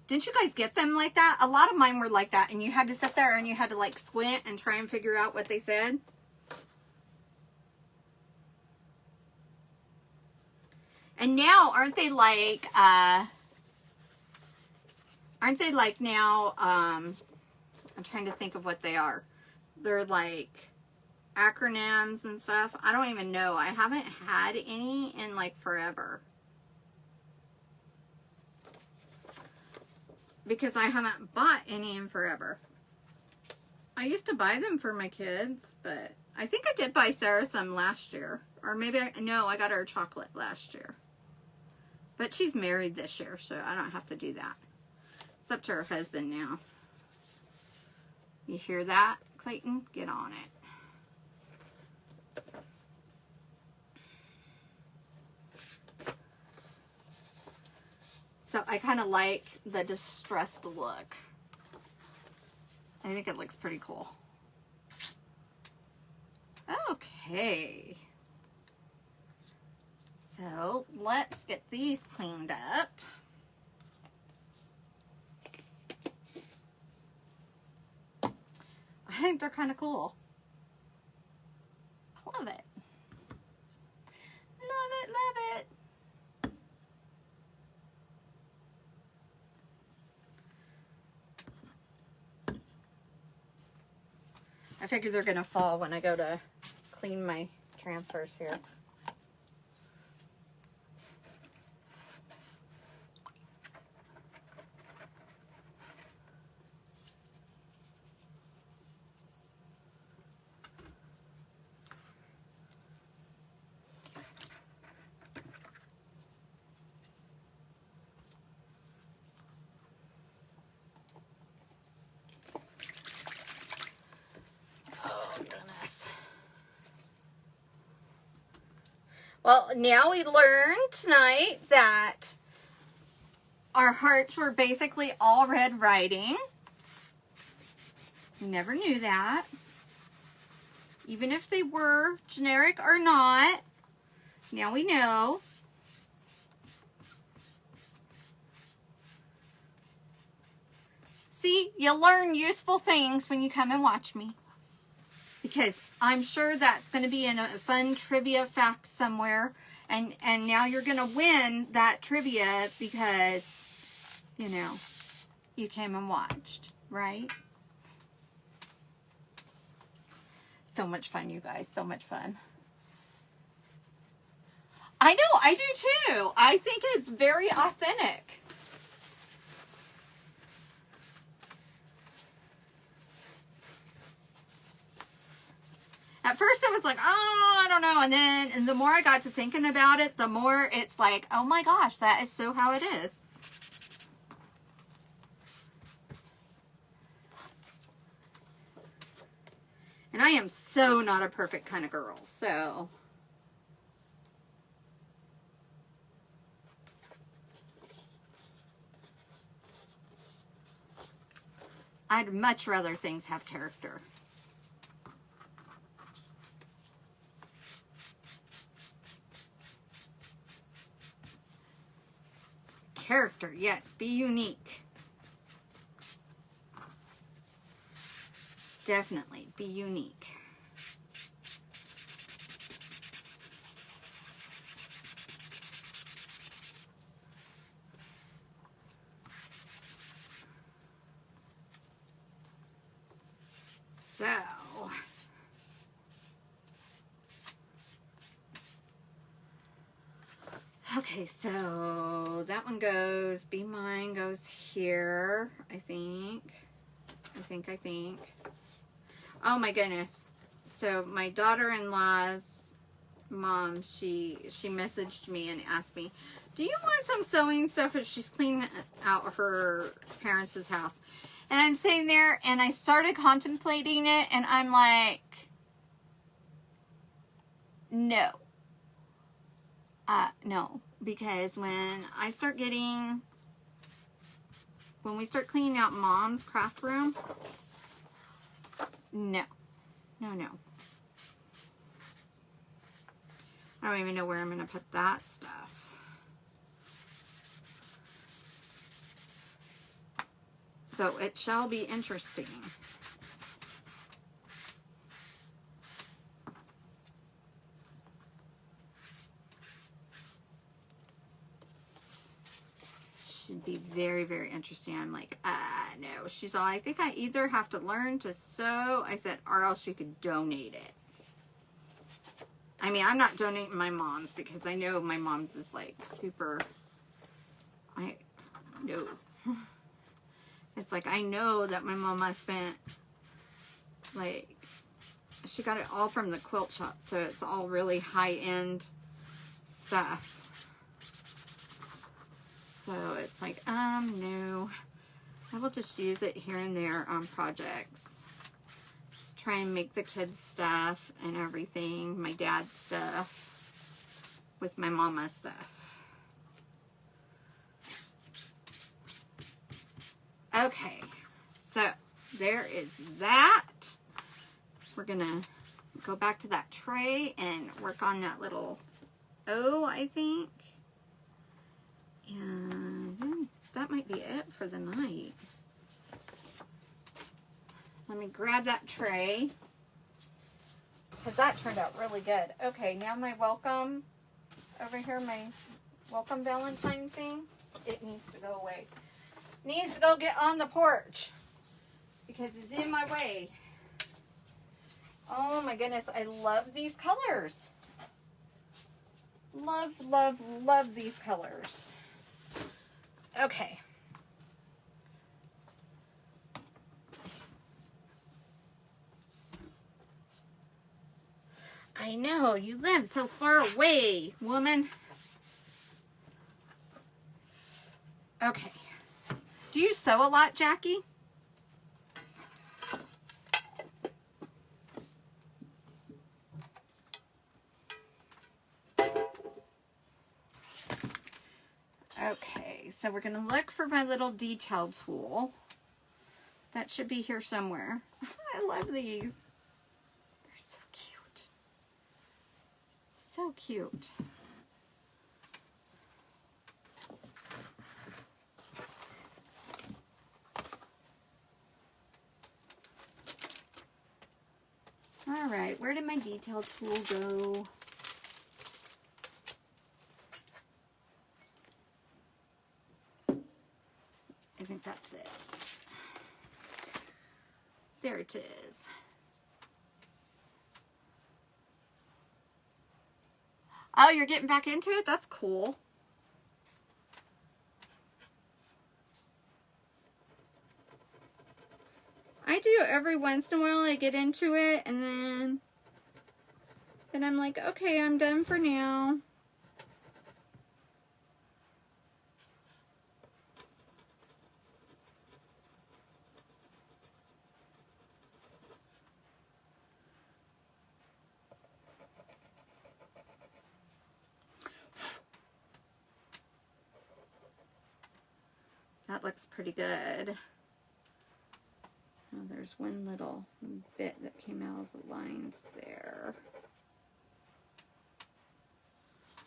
Didn't you guys get them like that? A lot of mine were like that, and you had to sit there and you had to like squint and try and figure out what they said. And now, aren't they like now, I'm trying to think of what they are. They're like acronyms and stuff. I don't even know. I haven't had any in like forever. Because I haven't bought any in forever. I used to buy them for my kids, but I think I did buy Sarah some last year. Or maybe, no, I got her chocolate last year. But she's married this year, so I don't have to do that. It's up to her husband now. You hear that, Clayton? Get on it. So I kind of like the distressed look. I think it looks pretty cool. Okay. So let's get these cleaned up. I think they're kind of cool. I love it. Love it, love it. I figure they're going to fall when I go to clean my transfers here. Well, now we learned tonight that our hearts were basically all red writing. Never knew that. Even if they were generic or not, now we know. See, you'll learn useful things when you come and watch me. Because I'm sure that's going to be in a fun trivia fact somewhere. And now you're going to win that trivia because, you know, you came and watched, right? So much fun, you guys. So much fun. I know, I do too. I think it's very authentic. At first I was like, oh, I don't know. And the more I got to thinking about it, the more it's like, oh my gosh, that is so how it is. And I am so not a perfect kind of girl, so. I'd much rather things have character. Character, yes, be unique. Definitely be unique. So, okay, so that one goes, Be Mine goes here, I think. Oh my goodness. So my daughter-in-law's mom, she messaged me and asked me, do you want some sewing stuff? As she's cleaning out her parents' house. And I'm sitting there and I started contemplating it and I'm like, no. No. Because when we start cleaning out mom's craft room, no. No, no. I don't even know where I'm going to put that stuff. So it shall be interesting. Should be very, very interesting. I'm like, no. She's all, I think I either have to learn to sew, I said, or else you could donate it. I mean, I'm not donating my mom's because I know my mom's is like super, no. It's like, I know that my mama spent, like, she got it all from the quilt shop, so it's all really high-end stuff. So it's like, no. I will just use it here and there on projects. Try and make the kids' stuff and everything, my dad's stuff, with my mama's stuff. Okay, so there is that. We're gonna go back to that tray and work on that little O, I think. And then that might be it for the night. Let me grab that tray, because that turned out really good. Okay, now my welcome over here, my welcome Valentine thing, it needs to go away. Needs to go get on the porch because it's in my way. Oh my goodness, I love these colors. Love, love, love these colors. Okay. I know, you live so far away, woman. Okay. Do you sew a lot, Jackie? Okay, so we're going to look for my little detail tool. That should be here somewhere. I love these. They're so cute. So cute. All right, where did my detail tool go? I think that's it. There it is. Oh, you're getting back into it? That's cool. I do every once in a while. I get into it and then I'm like, okay, I'm done for now. That looks pretty good. Oh, there's one little bit that came out of the lines there.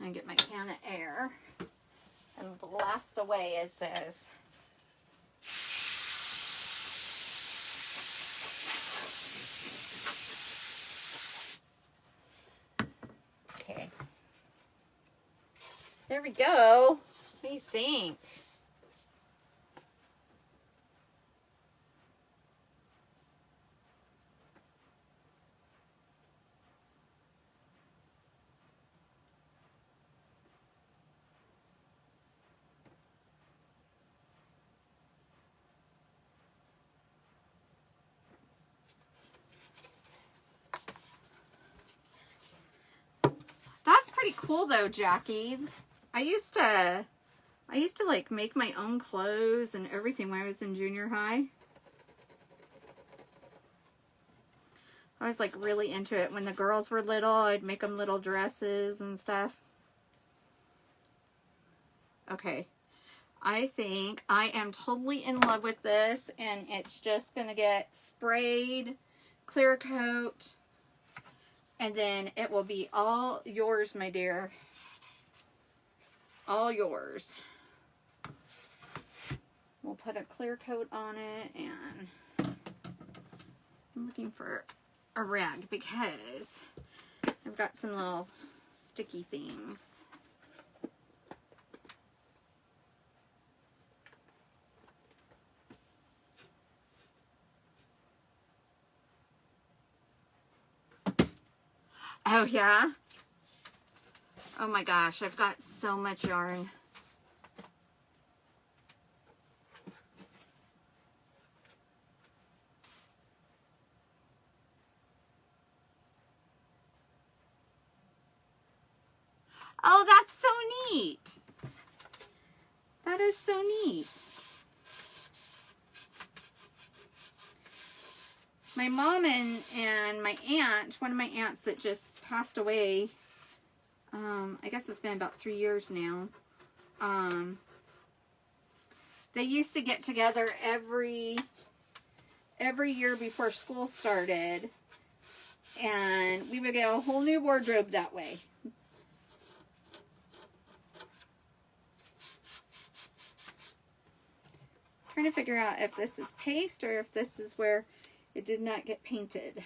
I get my can of air and blast away, it says. Okay. There we go. What do you think? That's pretty cool though, Jackie. I used to like make my own clothes and everything when I was in junior high. I was like really into it. When the girls were little, I'd make them little dresses and stuff. Okay. I think I am totally in love with this, and it's just going to get sprayed, clear coat, And then it will be all yours, my dear. All yours. We'll put a clear coat on it, and I'm looking for a rag because I've got some little sticky things. Oh, yeah? Oh my gosh, I've got so much yarn. Oh, that's so neat. That is so neat. My mom and my aunt, one of my aunts that just passed away, I guess it's been about 3 years now. They used to get together every year before school started, and we would get a whole new wardrobe that way. Trying to figure out if this is paste or if this is where it did not get painted.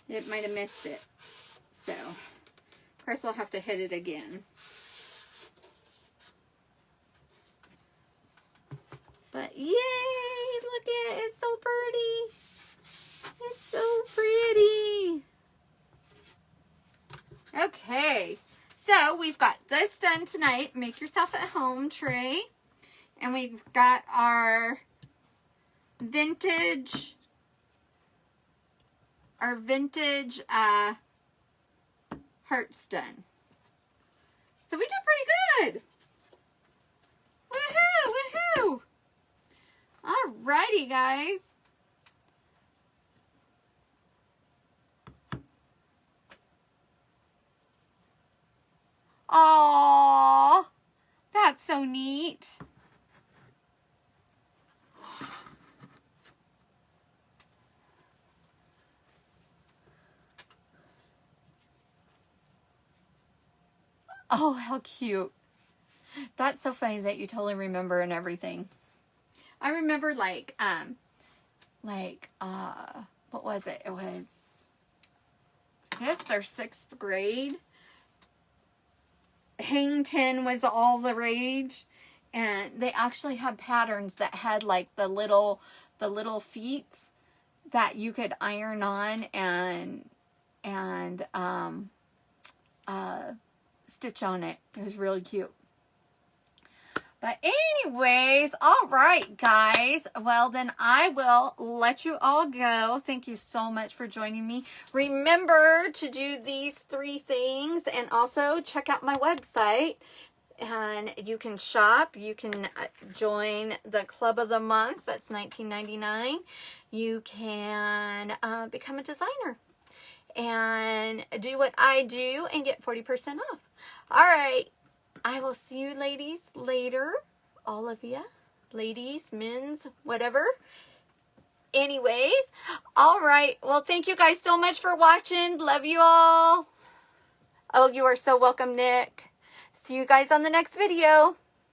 It might have missed it. So, of course I'll have to hit it again. But yay! Look at it. It's so pretty. It's so pretty. Okay. So, we've got this done tonight. Make yourself at home tray. And we've got our vintage hearts done. So we did pretty good. Woohoo! Woohoo! Alrighty, guys. Aww, that's so neat. Oh, how cute. That's so funny that you totally remember and everything. I remember what was it? It was 5th or 6th grade. Hang 10 was all the rage, and they actually had patterns that had like the little feet that you could iron on and stitch on it. It was really cute. But anyways, all right, guys. Well, then I will let you all go. Thank you so much for joining me. Remember to do these 3 things, and also check out my website. And you can shop. You can join the Club of the Month. That's $19.99. You can become a designer and do what I do and get 40% off. All right. I will see you ladies later. All of you. Ladies, men's, whatever. Anyways. All right. Well, thank you guys so much for watching. Love you all. Oh, you are so welcome, Nick. See you guys on the next video.